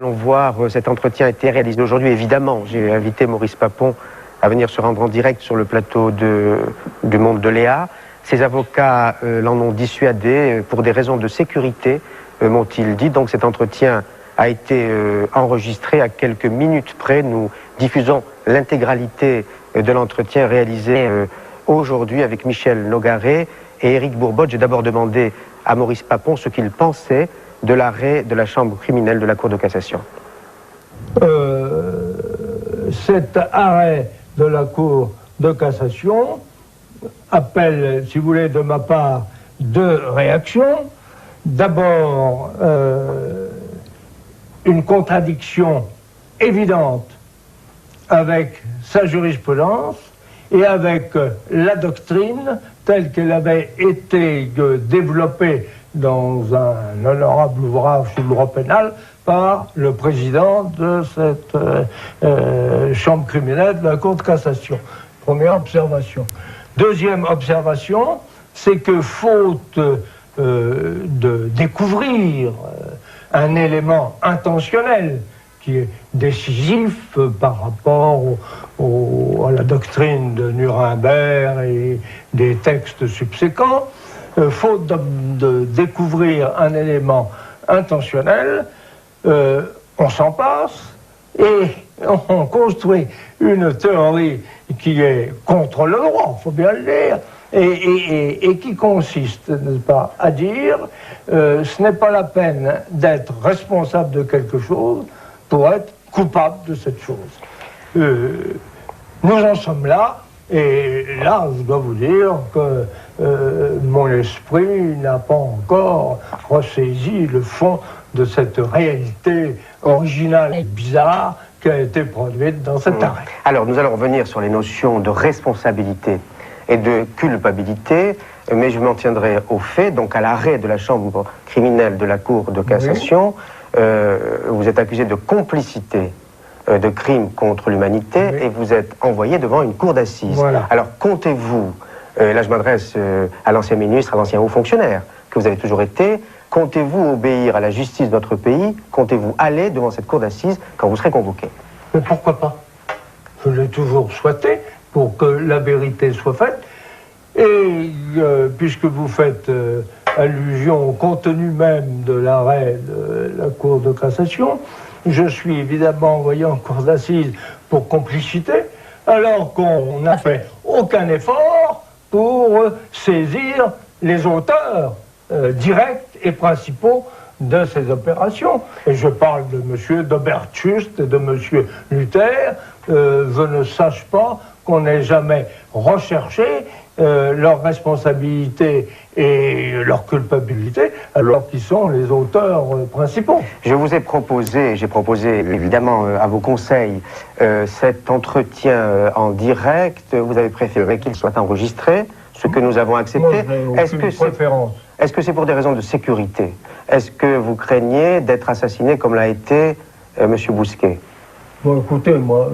Allons voir, cet entretien a été réalisé aujourd'hui, évidemment. J'ai invité Maurice Papon à venir se rendre en direct sur le plateau du Monde de Léa. Ses avocats l'en ont dissuadé pour des raisons de sécurité, m'ont-ils dit. Donc cet entretien a été enregistré à quelques minutes près. Nous diffusons l'intégralité de l'entretien réalisé aujourd'hui avec Michel Nogaret et Éric Bourbotte. J'ai d'abord demandé à Maurice Papon ce qu'il pensait de l'arrêt de la chambre criminelle de la Cour de cassation. Cet arrêt de la Cour de cassation appelle, si vous voulez, de ma part, deux réactions. D'abord, une contradiction évidente avec sa jurisprudence et avec la doctrine telle qu'elle avait été développée dans un honorable ouvrage sur le droit pénal par le président de cette chambre criminelle de la Cour de cassation. Première observation. Deuxième observation, c'est que faute de découvrir un élément intentionnel qui est décisif par rapport à la doctrine de Nuremberg et des textes subséquents, faute de découvrir un élément intentionnel, on s'en passe et on construit une théorie qui est contre le droit, il faut bien le dire, et qui consiste, n'est-ce pas, à dire ce n'est pas la peine d'être responsable de quelque chose pour être coupable de cette chose. Nous en sommes là. Et là, je dois vous dire que mon esprit n'a pas encore ressaisi le fond de cette réalité originale et bizarre qui a été produite dans cet arrêt. Alors, nous allons revenir sur les notions de responsabilité et de culpabilité, mais je m'en tiendrai au fait, donc à l'arrêt de la chambre criminelle de la Cour de cassation. Oui. Vous êtes accusé de complicité de crimes contre l'humanité, oui, et vous êtes envoyé devant une cour d'assises. Voilà. Alors, comptez-vous, là je m'adresse à l'ancien ministre, à l'ancien haut fonctionnaire, que vous avez toujours été, comptez-vous obéir à la justice de notre pays? Comptez-vous aller devant cette cour d'assises quand vous serez convoqué? Mais pourquoi pas? Je l'ai toujours souhaité pour que la vérité soit faite. Et puisque vous faites allusion au contenu même de l'arrêt de la Cour de cassation, je suis évidemment envoyé en cour d'assises pour complicité, alors qu'on n'a fait aucun effort pour saisir les auteurs directs et principaux de ces opérations. Et je parle de M. Dobertschust et de M. Luther. Je ne sache pas qu'on n'ait jamais recherché leur responsabilité et leur culpabilité, alors qu'ils sont les auteurs principaux. Je vous ai proposé, j'ai proposé évidemment à vos conseils cet entretien en direct. Vous avez préféré qu'il soit enregistré, ce que nous avons accepté. Est-ce que c'est pour des raisons de sécurité? Est-ce que vous craignez d'être assassiné comme l'a été M. Bousquet? Bon, écoutez, moi,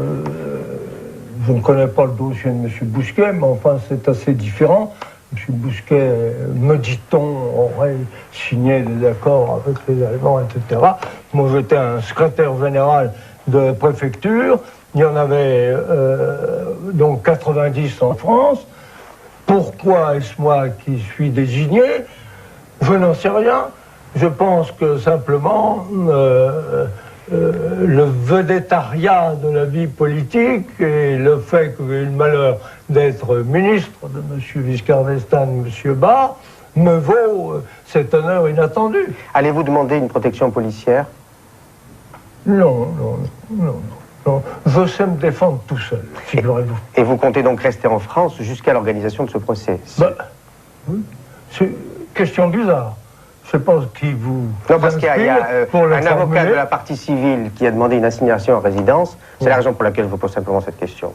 je ne connais pas le dossier de M. Bousquet, mais enfin, c'est assez différent. M. Bousquet, me dit-on, aurait signé des accords avec les Allemands, etc. Moi, j'étais un secrétaire général de préfecture. Il y en avait donc 90 en France. Pourquoi est-ce moi qui suis désigné? Je n'en sais rien. Je pense que simplement le vedettariat de la vie politique et le fait que j'ai eu le malheur d'être ministre de M. Giscard d'Estaing, M. Barre, me vaut cet honneur inattendu. Allez-vous demander une protection policière? Non. Je sais me défendre tout seul, figurez-vous. Et vous comptez donc rester en France jusqu'à l'organisation de ce procès? Oui. C'est question bizarre. Je ne sais pas qui vous... Non, parce qu'il y a un avocat de la partie civile qui a demandé une assignation en résidence. C'est la raison pour laquelle je vous pose simplement cette question.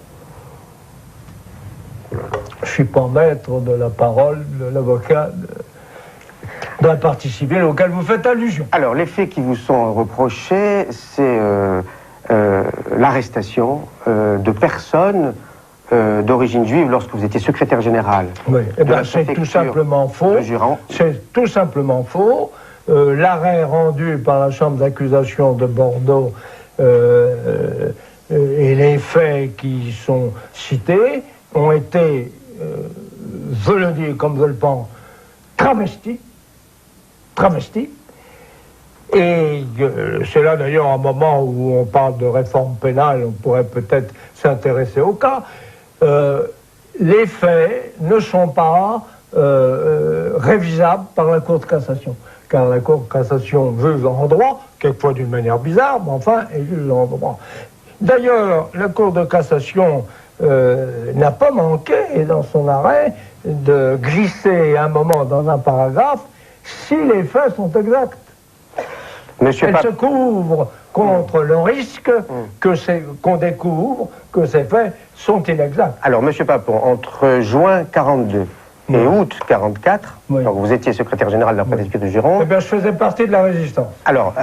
Je ne suis pas maître de la parole de l'avocat de la partie civile auquel vous faites allusion. Alors, les faits qui vous sont reprochés, c'est l'arrestation de personnes d'origine juive lorsque vous étiez secrétaire général. Oui, c'est tout simplement faux. C'est tout simplement faux. l'arrêt rendu par la Chambre d'accusation de Bordeaux et les faits qui sont cités ont été, je le dis comme je le pense, travestis. Et c'est là d'ailleurs un moment où on parle de réforme pénale, on pourrait peut-être s'intéresser au cas. Les faits ne sont pas révisables par la Cour de cassation. Car la Cour de cassation juge en droit, quelquefois d'une manière bizarre, mais enfin, elle juge en droit. D'ailleurs, la Cour de cassation n'a pas manqué, dans son arrêt, de glisser un moment dans un paragraphe si les faits sont exacts. Elle se couvre contre le risque qu'on découvre que ces faits sont inexacts. Alors, M. Papon, entre juin 42 et août 44, donc vous étiez secrétaire général de la préfecture de Gironde. Eh bien, je faisais partie de la résistance. Alors,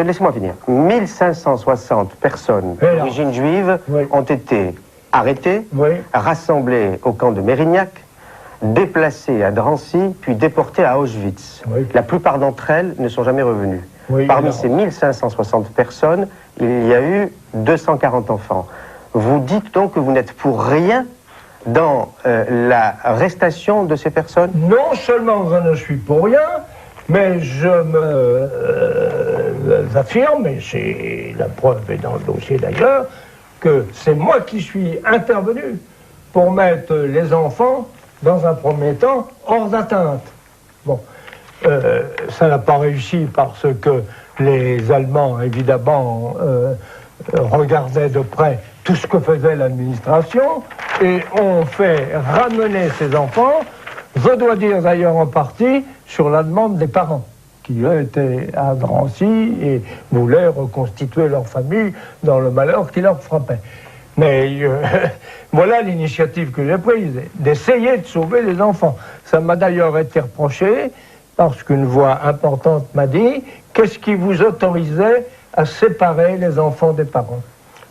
laissez-moi finir. 1560 personnes d'origine juive ont été arrêtées, rassemblées au camp de Mérignac, déplacées à Drancy, puis déportées à Auschwitz. La plupart d'entre elles ne sont jamais revenues. Parmi ces 1560 personnes, il y a eu 240 enfants. Vous dites donc que vous n'êtes pour rien dans l'arrestation de ces personnes? Non seulement je ne suis pour rien, mais je me affirme, et c'est la preuve est dans le dossier d'ailleurs, que c'est moi qui suis intervenu pour mettre les enfants, dans un premier temps, hors d'atteinte. Bon, ça n'a pas réussi parce que les Allemands, évidemment, regardaient de près tout ce que faisait l'administration et ont fait ramener ces enfants, je dois dire d'ailleurs en partie, sur la demande des parents, qui eux étaient à Drancy et voulaient reconstituer leur famille dans le malheur qui leur frappait. Mais voilà l'initiative que j'ai prise, d'essayer de sauver les enfants. Ça m'a d'ailleurs été reproché, parce qu'une voix importante m'a dit « Qu'est-ce qui vous autorisait à séparer les enfants des parents ?»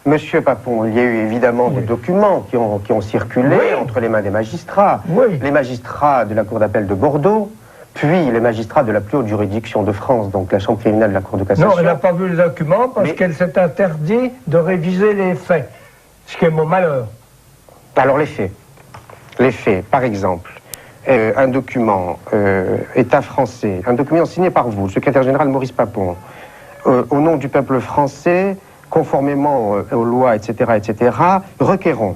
Monsieur Papon, il y a eu évidemment des documents qui ont circulé entre les mains des magistrats. Les magistrats de la Cour d'appel de Bordeaux, puis les magistrats de la plus haute juridiction de France, donc la Chambre criminelle de la Cour de cassation. Non, elle n'a pas vu le document parce qu'elle s'est interdit de réviser les faits, ce qui est mon malheur. Alors les faits. Les faits, par exemple, un document État français, un document signé par vous, le secrétaire général Maurice Papon, au nom du peuple français, conformément aux lois, etc., requérons,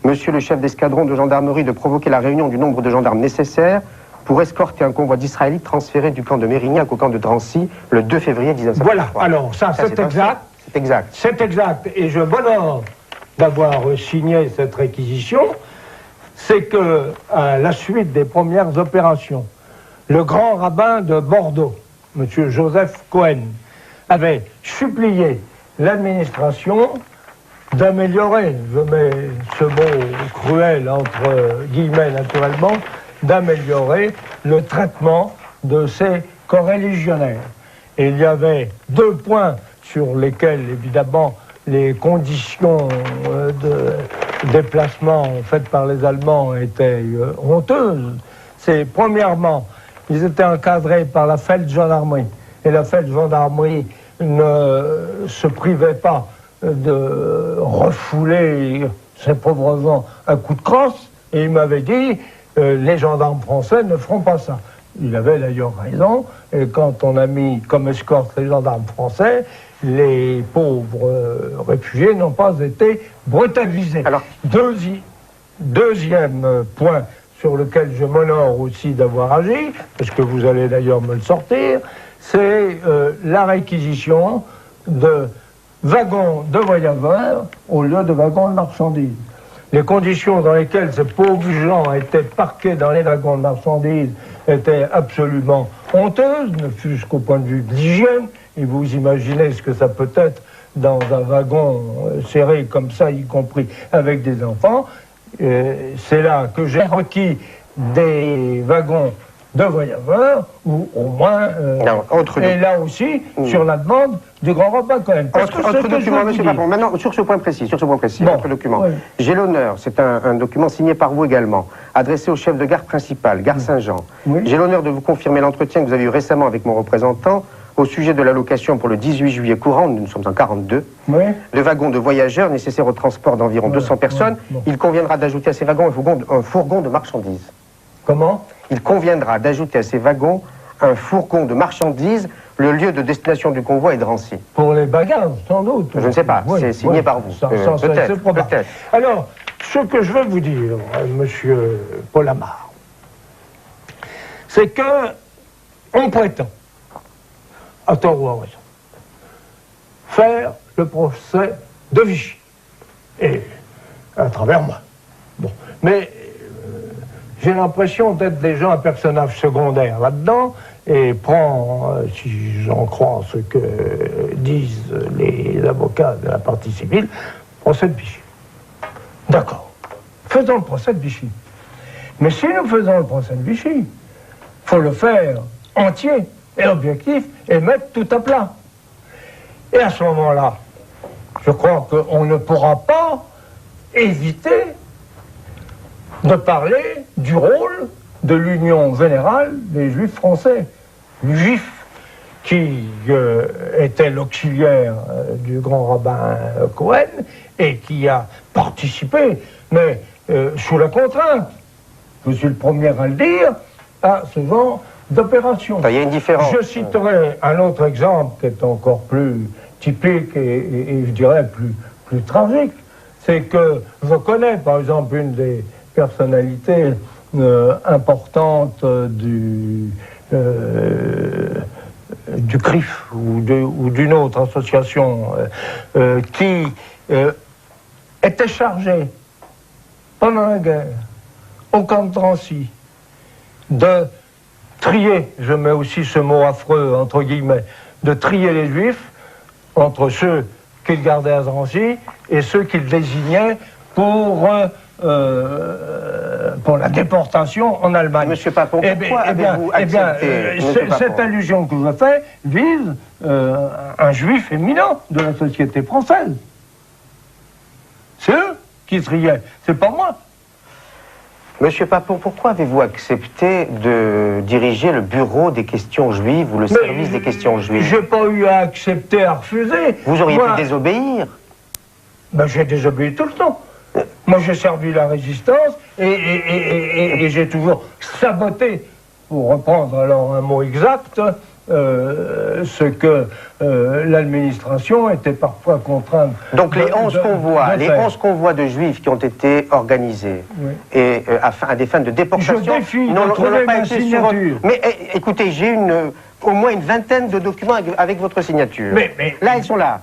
monsieur le chef d'escadron de gendarmerie, de provoquer la réunion du nombre de gendarmes nécessaires pour escorter un convoi d'Israélites transféré du camp de Mérignac au camp de Drancy le 2 février 1943. Voilà, alors ça c'est exact. C'est exact. C'est exact, et je m'honore d'avoir signé cette réquisition. C'est que, à la suite des premières opérations, le grand rabbin de Bordeaux, M. Joseph Cohen, avait supplié l'administration d'améliorer, je mets ce mot cruel entre guillemets naturellement, d'améliorer le traitement de ces coreligionnaires. Et il y avait deux points sur lesquels, évidemment, les conditions de déplacement faites par les Allemands étaient honteuses. C'est, premièrement, ils étaient encadrés par la Feldgendarmerie. Et la Feldgendarmerie ne se privait pas de refouler ces pauvres gens à coups de crosse. Et il m'avait dit, les gendarmes français ne feront pas ça. Il avait d'ailleurs raison. Et quand on a mis comme escorte les gendarmes français, les pauvres réfugiés n'ont pas été brutalisés. Alors, deuxième point sur lequel je m'honore aussi d'avoir agi, parce que vous allez d'ailleurs me le sortir, c'est la réquisition de wagons de voyageurs au lieu de wagons de marchandises. Les conditions dans lesquelles ces pauvres gens étaient parqués dans les wagons de marchandises étaient absolument honteuses, ne fût-ce qu'au point de vue de l'hygiène. Et vous imaginez ce que ça peut être dans un wagon serré comme ça, y compris avec des enfants. C'est là que j'ai requis des wagons de voyageurs, ou au moins... et là aussi, sur la demande du grand rabbin Cohen. Autre document, monsieur Papon, maintenant, sur ce point précis, autre document. Oui. J'ai l'honneur, c'est un document signé par vous également, adressé au chef de gare principal, gare Saint-Jean. Oui. J'ai l'honneur de vous confirmer l'entretien que vous avez eu récemment avec mon représentant au sujet de l'allocation pour le 18 juillet courant, nous sommes en 42, de wagons de voyageurs nécessaires au transport d'environ 200 personnes. Il conviendra d'ajouter à ces wagons un fourgon de marchandises. Comment? Il conviendra d'ajouter à ces wagons un fourgon de marchandises. Le lieu de destination du convoi est Drancy. Pour les bagages, sans doute. Je ne sais pas, c'est signé par vous. Peut-être. Alors, ce que je veux vous dire, monsieur Paul Amar, c'est que on prétend, à tort ou à raison, faire le procès de Vichy, et à travers moi. Bon, mais j'ai l'impression d'être déjà un personnage secondaire là-dedans, et prend, si j'en crois ce que disent les avocats de la partie civile, procès de Vichy. D'accord. Faisons le procès de Vichy. Mais si nous faisons le procès de Vichy, il faut le faire entier et objectif et mettre tout à plat. Et à ce moment-là, je crois qu'on ne pourra pas éviter de parler du rôle de l'Union générale des Juifs français. Juif qui était l'auxiliaire du grand rabbin Cohen et qui a participé, mais sous la contrainte, je suis le premier à le dire, à ce genre d'opération. Il y a une différence. Je citerai un autre exemple qui est encore plus typique et je dirais plus tragique, c'est que je connais par exemple une des personnalités importantes du CRIF ou d'une autre association qui était chargée pendant la guerre au camp de Drancy de trier, je mets aussi ce mot affreux entre guillemets, de trier les Juifs entre ceux qu'il gardait à Drancy et ceux qu'il désignait pour la déportation en Allemagne. Monsieur Papon, pourquoi avez-vous accepté cette allusion que je fais vise un juif éminent de la société française. C'est eux qui triaient, c'est pas moi. Monsieur Papon, pourquoi avez-vous accepté de diriger le bureau des questions juives ou le service des questions juives? J'ai pas eu à accepter, à refuser. Vous auriez pu désobéir. Ben, j'ai désobéi tout le temps. Moi, j'ai servi la résistance et j'ai toujours saboté, pour reprendre alors un mot exact, ce que l'administration était parfois contrainte. Donc les 11 convois de juifs qui ont été organisés et à des fins de déportation, je défie de trouver ma signature. Mais écoutez, j'ai au moins une vingtaine de documents avec votre signature. Là, ils sont là.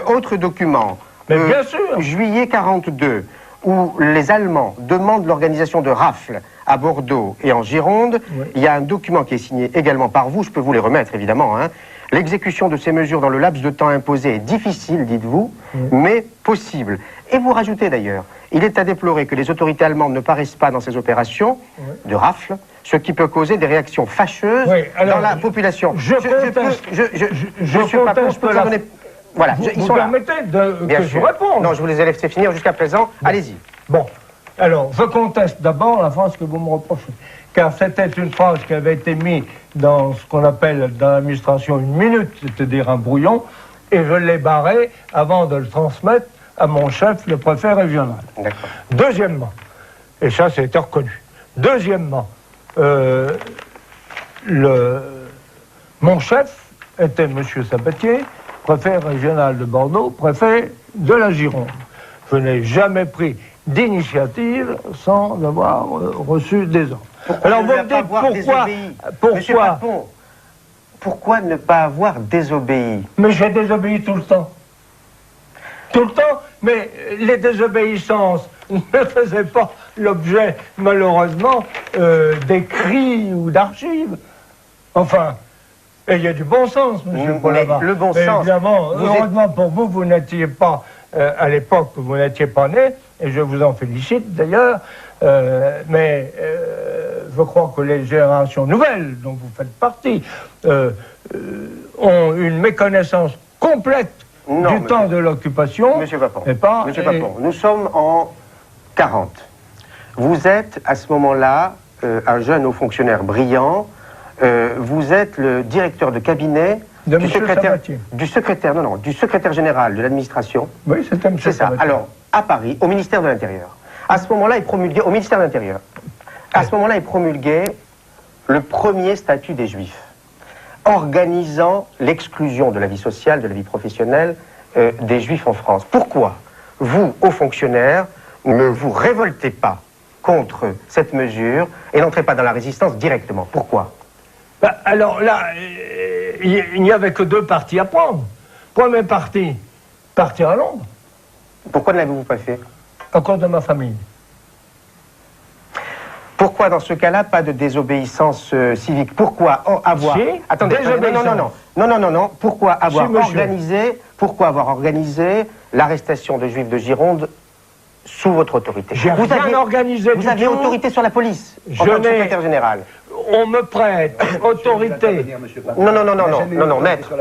Autre document. Mais bien sûr. Juillet 42, où les Allemands demandent l'organisation de rafles à Bordeaux et en Gironde. Il y a un document qui est signé également par vous, je peux vous les remettre évidemment. L'exécution de ces mesures dans le laps de temps imposé est difficile, dites-vous, mais possible. Et vous rajoutez d'ailleurs, il est à déplorer que les autorités allemandes ne paraissent pas dans ces opérations de rafles, ce qui peut causer des réactions fâcheuses dans la population. Je peux la... Voilà, vous permettez que je réponde? Non, je vous les ai laissés finir jusqu'à présent. Allez-y. Bon, alors, je conteste d'abord la phrase que vous me reprochez. Car c'était une phrase qui avait été mise dans ce qu'on appelle dans l'administration une minute, c'est-à-dire un brouillon, et je l'ai barré avant de le transmettre à mon chef, le préfet régional. D'accord. Deuxièmement, et ça c'était reconnu, deuxièmement, mon chef était M. Sabatier, préfet régional de Bordeaux, préfet de la Gironde. Je n'ai jamais pris d'initiative sans avoir reçu des ordres. Alors vous me dites pourquoi ne pas avoir désobéi? Mais j'ai désobéi tout le temps. Tout le temps, mais les désobéissances ne faisaient pas l'objet, malheureusement, d'écrits ou d'archives. Enfin, et il y a du bon sens, monsieur Paul-Amar. Le bon sens. Évidemment, heureusement pour vous, vous n'étiez pas, à l'époque, vous n'étiez pas né, et je vous en félicite d'ailleurs, mais je je crois que les générations nouvelles, dont vous faites partie, ont une méconnaissance complète du temps de l'occupation. Monsieur Papon, Monsieur Papon, nous sommes en 40. Vous êtes, à ce moment-là, un jeune haut fonctionnaire brillant. Vous êtes le directeur de cabinet du secrétaire général de l'administration. Oui, c'était M. C'est ça. Alors, à Paris, au ministère de l'Intérieur. À ce moment-là, il promulguait, au ministère de l'Intérieur, à ce moment-là, il promulguait le premier statut des Juifs, organisant l'exclusion de la vie sociale, de la vie professionnelle des Juifs en France. Pourquoi vous, hauts fonctionnaires, ne vous révoltez pas contre cette mesure et n'entrez pas dans la résistance directement? Pourquoi? Alors là, il n'y avait que deux partis à prendre. Premier parti, partir à Londres. Pourquoi ne l'avez-vous pas fait? À cause de ma famille. Pourquoi, dans ce cas-là, pas de désobéissance civique? Pourquoi avoir... Si, attendez, non. Pourquoi avoir organisé l'arrestation de Juifs de Gironde sous votre autorité? J'ai rien organisé du tout. Vous avez autorité sur la police, en tant que secrétaire général. On me prête autorité. Non, maître.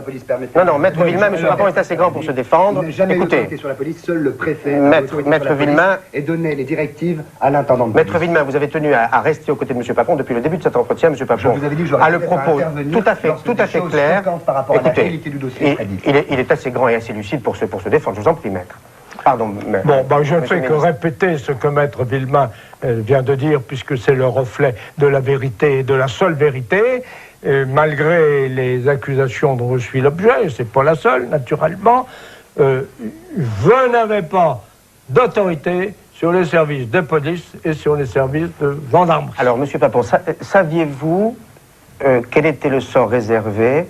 Non, maître Villemain, M. Papon est assez grand pour se défendre. Écoutez, sur la police, seul le préfet maître Villemain et donner les directives à l'intendant de police. Maître Villemain, vous avez tenu à rester aux côtés de M. Papon depuis le début de cet entretien. M. Papon a le propos tout à fait clair. Écoutez, il est assez grand et assez lucide pour se défendre. Je vous en prie, maître. Pardon, Bon, je ne fais que répéter ce que maître Villemain vient de dire, puisque c'est le reflet de la vérité et de la seule vérité. Malgré les accusations dont je suis l'objet, et c'est pas la seule, naturellement, je n'avais pas d'autorité sur les services de police et sur les services de gendarmerie. Alors, M. Papon, saviez-vous quel était le sort réservé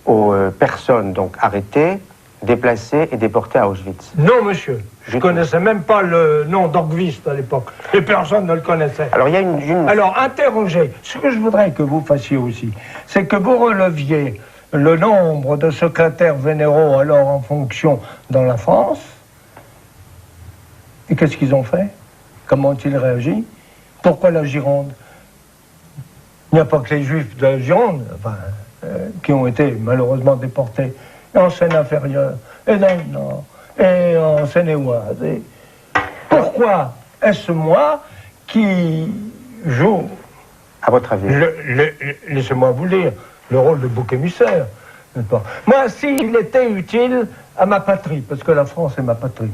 aux personnes donc arrêtées, déplacées et déportées à Auschwitz? Non, monsieur. Je ne connaissais même pas le nom d'Orgwist à l'époque. Et personne ne le connaissait. Alors, il y a Alors, interrogez. Ce que je voudrais que vous fassiez aussi, c'est que vous releviez le nombre de secrétaires généraux alors en fonction dans la France. Et qu'est-ce qu'ils ont fait? Comment ont-ils réagi? Pourquoi la Gironde? Il n'y a pas que les Juifs de la Gironde, qui ont été malheureusement déportés en Seine-Inférieure, et dans le Nord, et en Seine-et-Oise. Pourquoi est-ce moi qui joue, à votre avis, laissez-moi vous le dire, le rôle de bouc émissaire, n'est-ce pas? Moi, s'il était utile à ma patrie, parce que la France est ma patrie,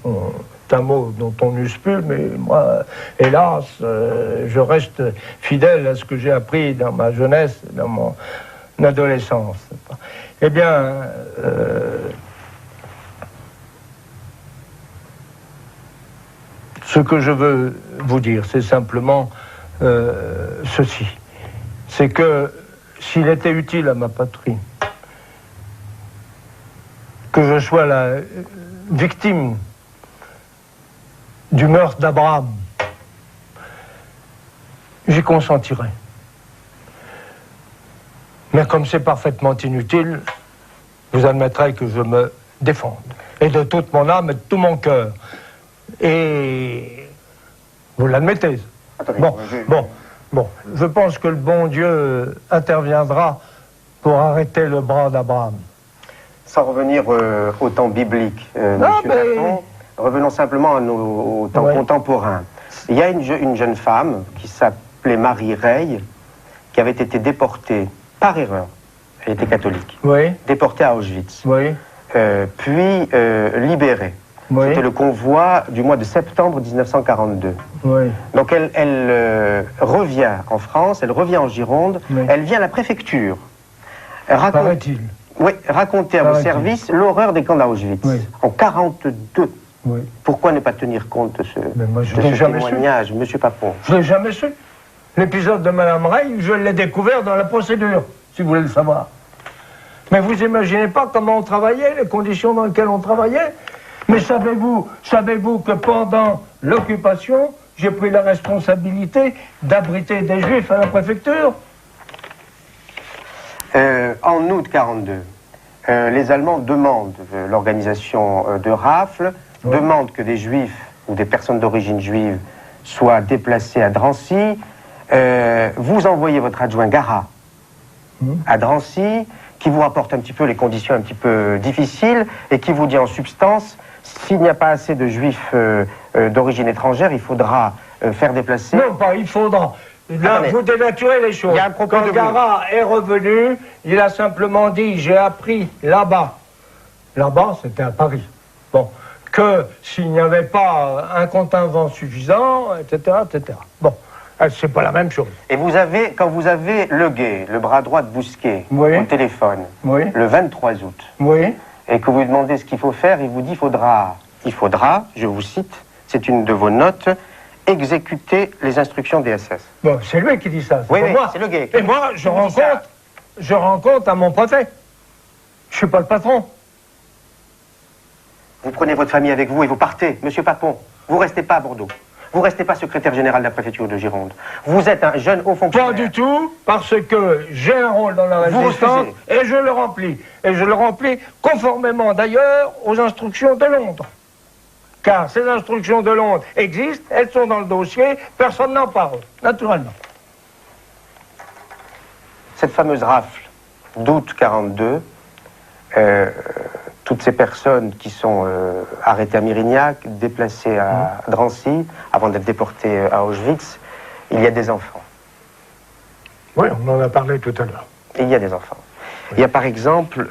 c'est un mot dont on n'use plus, mais moi, hélas, je reste fidèle à ce que j'ai appris dans ma jeunesse, dans mon adolescence. Eh bien, ce que je veux vous dire, c'est simplement ceci. C'est que s'il était utile à ma patrie, que je sois la victime du meurtre d'Abraham, j'y consentirais. Mais comme c'est parfaitement inutile, vous admettrez que je me défende. Et de toute mon âme et de tout mon cœur. Et vous l'admettez. Bon, je pense que le bon Dieu interviendra pour arrêter le bras d'Abraham. Sans revenir au temps biblique, monsieur Papon, revenons simplement à nos temps contemporains. Il y a une jeune femme qui s'appelait Marie Rey, qui avait été déportée par erreur. Elle était catholique. Déportée à Auschwitz. Puis libérée. C'était le convoi du mois de septembre 1942. Donc elle revient en France, elle revient en Gironde, elle vient à la préfecture. Raconter à vos services l'horreur des camps d'Auschwitz. En 1942. Pourquoi ne pas tenir compte de ce témoignage, monsieur Papon? Je ne l'ai jamais su. L'épisode de Mme Rey, je l'ai découvert dans la procédure, si vous voulez le savoir. Mais vous imaginez pas comment on travaillait, les conditions dans lesquelles on travaillait. Mais savez-vous que pendant l'occupation, j'ai pris la responsabilité d'abriter des Juifs à la préfecture? En août 1942, les Allemands demandent l'organisation de rafles, demandent que des Juifs ou des personnes d'origine juive soient déplacés à Drancy. Vous envoyez votre adjoint Garat à Drancy, qui vous rapporte un petit peu les conditions un petit peu difficiles, et qui vous dit en substance, s'il n'y a pas assez de juifs d'origine étrangère, il faudra faire déplacer... Non, pas il faudra. Là, Attendez. vous dénaturez les choses. Il y a un propos Quand de Garat est revenu, il a simplement dit, j'ai appris là-bas, c'était à Paris, bon, que s'il n'y avait pas un contingent suffisant, etc., etc. Bon, c'est pas la même chose. Et vous avez, quand vous avez Le Guet, le bras droit de Bousquet, Oui. au téléphone, Oui. le 23 août, Oui. et que vous lui demandez ce qu'il faut faire, il vous dit il faudra, je vous cite, c'est une de vos notes, exécuter les instructions des SS. Bon, c'est lui qui dit ça, c'est Oui, pas oui, moi. c'est Le Guet. Et moi, je rends compte à mon préfet. Je suis pas le patron. Vous prenez votre famille avec vous et vous partez, monsieur Papon. Vous restez pas à Bordeaux. Vous restez pas secrétaire général de la préfecture de Gironde. Vous êtes un jeune haut fonctionnaire. Pas du tout, parce que j'ai un rôle dans la Vous résistance refusez. et je le remplis. Et je le remplis conformément d'ailleurs aux instructions de Londres. Car ces instructions de Londres existent, elles sont dans le dossier, personne n'en parle, naturellement. Cette fameuse rafle d'août 42, toutes ces personnes qui sont arrêtées à Mérignac, déplacées à Drancy, avant d'être déportées à Auschwitz, il y a des enfants. Oui, on en a parlé tout à l'heure. Il y a des enfants. Il y a par exemple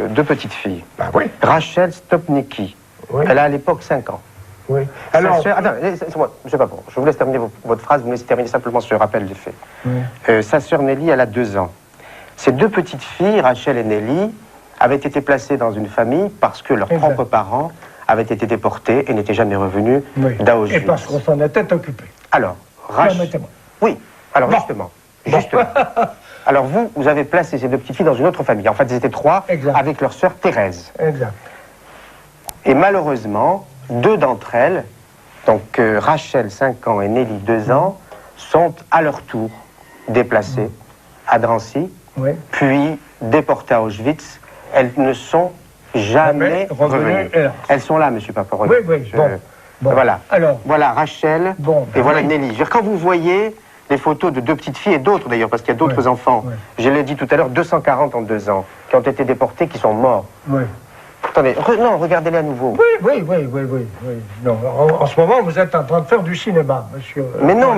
deux petites filles. Ben oui, Rachel Stopnicki. oui, Elle a à l'époque 5 ans. oui. Alors, Alors, attends, laissez-moi, monsieur Papon, je vous laisse terminer votre phrase, vous me laissez terminer simplement ce rappel des faits. oui. Sa sœur Nelly, elle a 2 ans. Ces deux petites filles, Rachel et Nelly, avaient été placées dans une famille parce que leurs Exact. propres parents avaient été déportés et n'étaient jamais revenus Oui. d'Auschwitz. Et parce qu'on s'en était occupé. Alors, Rachel... Permettez-moi. Oui, alors Bon. justement. Alors vous avez placé ces deux petites filles dans une autre famille. En fait, ils étaient 3 Exact. avec leur sœur Thérèse. Exact. Et malheureusement, 2 d'entre elles, donc Rachel, 5 ans, et Nelly, 2 ans, sont à leur tour déplacées à Drancy, Oui. puis déportées à Auschwitz. Elles ne sont jamais revenues. hélas. Elles sont là, monsieur Papon. Oui, oui, bon. Voilà. Alors, Voilà Rachel Bon, et voilà oui. Nelly. Je veux dire, quand vous voyez les photos de 2 petites filles et d'autres d'ailleurs, parce qu'il y a d'autres Ouais, enfants, ouais. je l'ai dit tout à l'heure, 240 en 2 ans, qui ont été déportés, qui sont morts. oui. Attendez, non, regardez-les à nouveau. Oui. Non, en ce moment, vous êtes en train de faire du cinéma, monsieur. Mais non,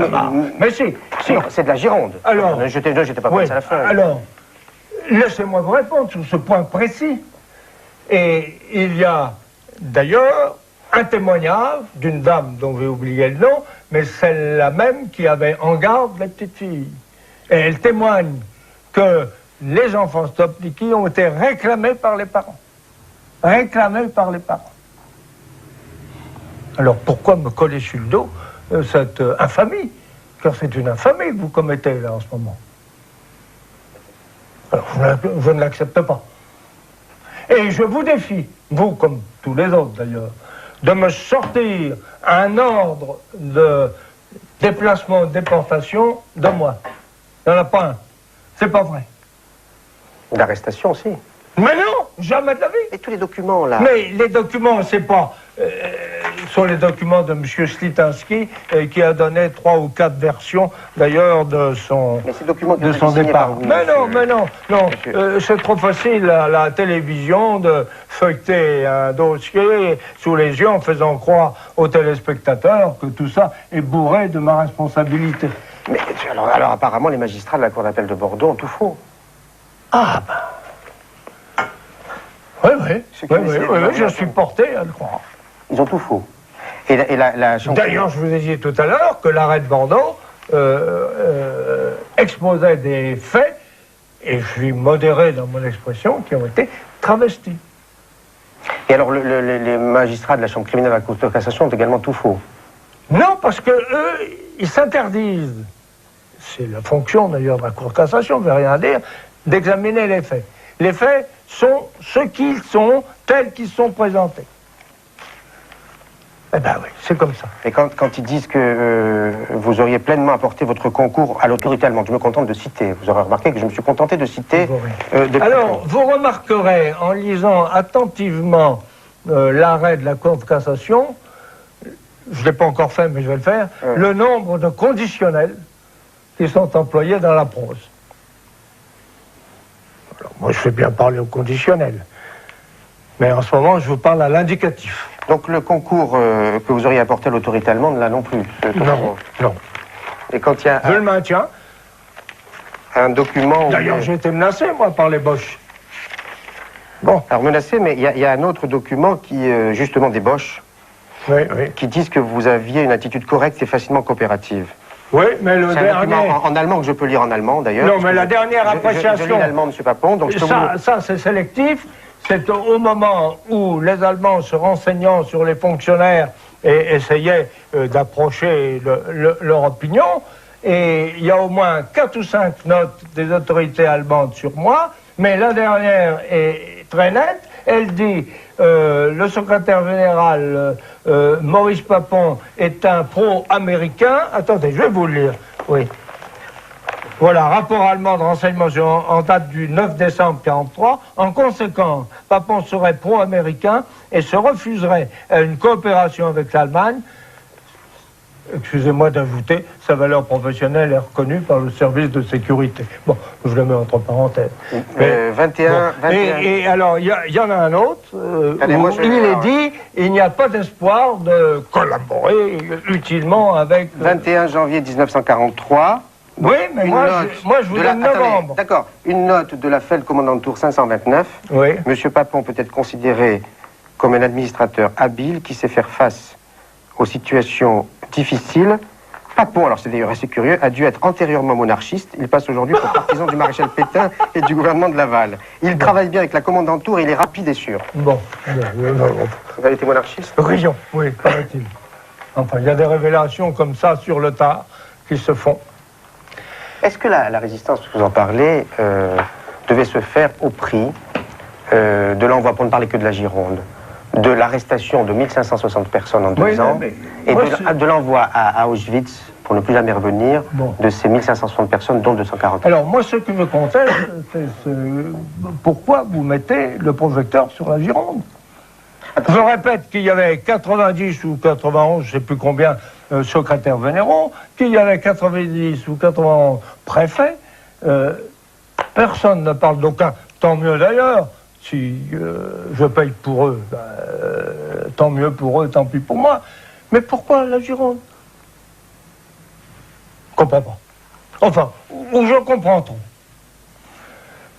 mais si. Non, c'est de la Gironde. Alors, j'étais pas Oui, passé à la feuille. alors, laissez-moi vous répondre sur ce point précis. Et il y a d'ailleurs un témoignage d'une dame dont j'ai oublié le nom, mais celle-là même qui avait en garde les petites filles. Et elle témoigne que les enfants Stopnicki ont été réclamés par les parents. Réclamés par les parents. Alors pourquoi me coller sur le dos cette infamie? Car c'est une infamie que vous commettez là en ce moment. Alors je ne l'accepte pas. Et je vous défie, vous comme tous les autres d'ailleurs, de me sortir un ordre de déplacement, de déportation de moi. Il n'y en a pas un. C'est pas vrai. L'arrestation aussi. Mais non, jamais de la vie. Et tous les documents là. Mais les documents, c'est pas... sont les documents de M. Slitansky qui a donné 3 ou 4 versions d'ailleurs de son, Mais ces documents qui de ont été son signés départ. par vous, Mais non, monsieur. non. Monsieur. C'est trop facile à la télévision de feuilleter un dossier sous les yeux en faisant croire aux téléspectateurs que tout ça est bourré de ma responsabilité. Mais alors apparemment, les magistrats de la Cour d'appel de Bordeaux ont tout faux. Ah ben... Oui, Ce qui est je suis porté à le croire. Ils ont tout faux. Et la chambre... D'ailleurs, je vous ai dit tout à l'heure que l'arrêt de Bordeaux exposait des faits, et je suis modéré dans mon expression, qui ont été travestis. Et alors, les magistrats de la Chambre criminelle de la Cour de cassation ont également tout faux. Non, parce que eux, ils s'interdisent, c'est la fonction d'ailleurs de la Cour de cassation, je ne vais rien dire, d'examiner les faits. Les faits sont ce qu'ils sont, tels qu'ils sont présentés. Eh ben oui, c'est comme ça. Et quand ils disent que vous auriez pleinement apporté votre concours à l'autorité allemande, je me contente de citer. Vous aurez remarqué que je me suis contenté de citer... des Alors, vous remarquerez, en lisant attentivement l'arrêt de la Cour de cassation, je ne l'ai pas encore fait, mais je vais le faire, le nombre de conditionnels qui sont employés dans la prose. Alors, moi, je fais bien parler au conditionnel. Mais en ce moment, je vous parle à l'indicatif. Donc le concours que vous auriez apporté à l'autorité allemande, là non plus. Non, non. Et quand il y a Je le maintiens. un document... D'ailleurs, j'ai été menacé, moi, par les Boches. Bon. Alors menacé, mais il y a un autre document qui, justement, des Boches, Oui, oui. qui disent que vous aviez une attitude correcte et facilement coopérative. Oui, mais le C'est un dernier... document en allemand que je peux lire en allemand, d'ailleurs. Non, mais la dernière appréciation... Je lis l'allemand, M. Papon, donc je peux Ça, c'est sélectif. C'est au moment où les Allemands, se renseignant sur les fonctionnaires, et essayaient d'approcher leur opinion. Et il y a au moins 4 ou 5 notes des autorités allemandes sur moi, mais la dernière est très nette. Elle dit le secrétaire général Maurice Papon est un pro-américain. Attendez, je vais vous le lire. Oui. Voilà, rapport allemand de renseignement en date du 9 décembre 1943. En conséquence, Papon serait pro-américain et se refuserait à une coopération avec l'Allemagne. Excusez-moi d'ajouter, sa valeur professionnelle est reconnue par le service de sécurité. Bon, je le mets entre parenthèses. 21... Et alors, il y en a un autre, Allez, où moi, je vais il le est voir, dit, il n'y a pas d'espoir de collaborer utilement avec... 21 janvier 1943... Oui, mais moi, je vous donne novembre. D'accord. Une note de la Feldkommandantur 529. Oui. Monsieur Papon peut être considéré comme un administrateur habile qui sait faire face aux situations difficiles. Papon, alors c'est d'ailleurs assez curieux, a dû être antérieurement monarchiste. Il passe aujourd'hui pour partisan du maréchal Pétain et du gouvernement de Laval. Il travaille bien avec la commandanture et il est rapide et sûr. Bon. Vous avez été monarchiste? Rions, oui, paraît-il. Enfin, il y a des révélations comme ça sur le tard qui se font. Est-ce que la résistance, vous en parlez, devait se faire au prix de l'envoi, pour ne parler que de la Gironde, de l'arrestation de 1560 personnes en 2 ans, et de l'envoi à Auschwitz, pour ne plus jamais revenir, de ces 1560 personnes, dont 240. Alors, moi, ce qui me conteste, c'est pourquoi vous mettez le projecteur sur la Gironde. Je répète qu'il y avait 90 ou 91, je ne sais plus combien, secrétaires généraux, qu'il y avait 90 ou 91 préfets. Personne ne parle d'aucun. Tant mieux d'ailleurs. Si je paye pour eux, tant mieux pour eux, tant pis pour moi. Mais pourquoi la Gironde? Je comprends pas. Enfin, ou je comprends trop.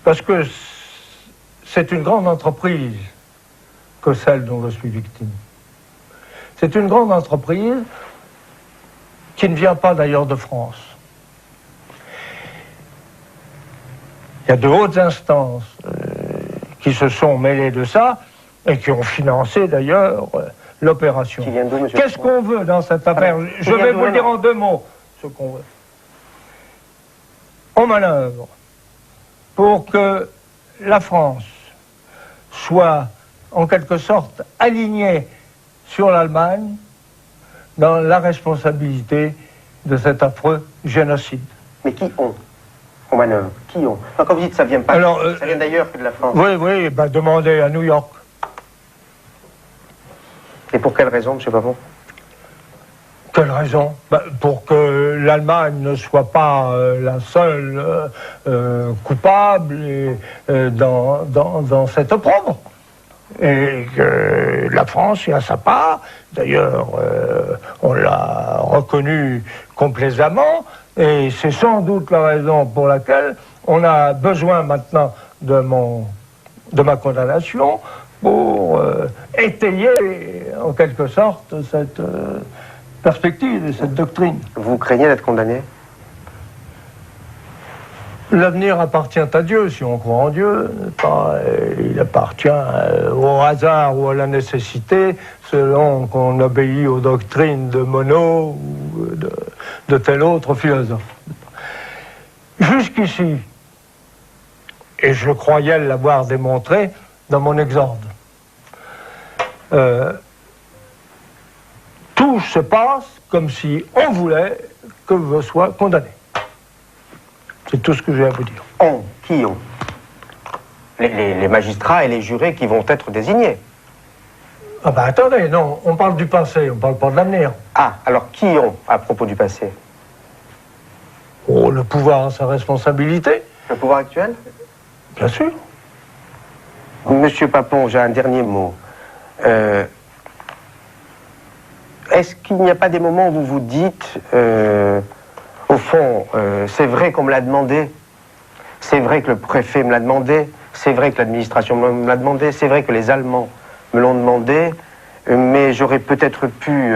Parce que c'est une grande entreprise que celle dont je suis victime. C'est une grande entreprise qui ne vient pas d'ailleurs de France. Il y a de hautes instances qui se sont mêlées de ça et qui ont financé d'ailleurs l'opération. Qu'est-ce qu'on veut dans cette affaire? Je vais vous le dire en 2 mots, ce qu'on veut. On manœuvre pour que la France soit en quelque sorte alignée sur l'Allemagne dans la responsabilité de cet affreux génocide. Mais qui ont? On manœuvre. Qui ont? Enfin, quand vous dites ça vient pas, alors, ça vient d'ailleurs que de la France. Oui, oui, ben demandez à New York. Et pour quelle raison, M. Papon? Quelle raison? Pour que l'Allemagne ne soit pas la seule coupable dans cette opprobre. Et que la France y a sa part. D'ailleurs, on l'a reconnu complaisamment. Et c'est sans doute la raison pour laquelle on a besoin maintenant de ma condamnation pour étayer en quelque sorte cette perspective et cette doctrine. Vous craignez d'être condamné? L'avenir appartient à Dieu, si on croit en Dieu. Il appartient au hasard ou à la nécessité, selon qu'on obéit aux doctrines de Monod ou de tel autre philosophe. Jusqu'ici, et je croyais l'avoir démontré dans mon exorde, tout se passe comme si on voulait que je sois condamné. C'est tout ce que j'ai à vous dire. On? Qui ont? Les magistrats et les jurés qui vont être désignés. Ah ben attendez, non, on parle du passé, on parle pas de l'avenir. Ah, alors qui ont à propos du passé? Oh, le pouvoir a sa responsabilité. Le pouvoir actuel? Bien sûr. Monsieur Papon, j'ai un dernier mot. Est-ce qu'il n'y a pas des moments où vous vous dites, au fond, c'est vrai qu'on me l'a demandé, c'est vrai que le préfet me l'a demandé, c'est vrai que l'administration me l'a demandé, c'est vrai que les Allemands me l'ont demandé, mais j'aurais peut-être pu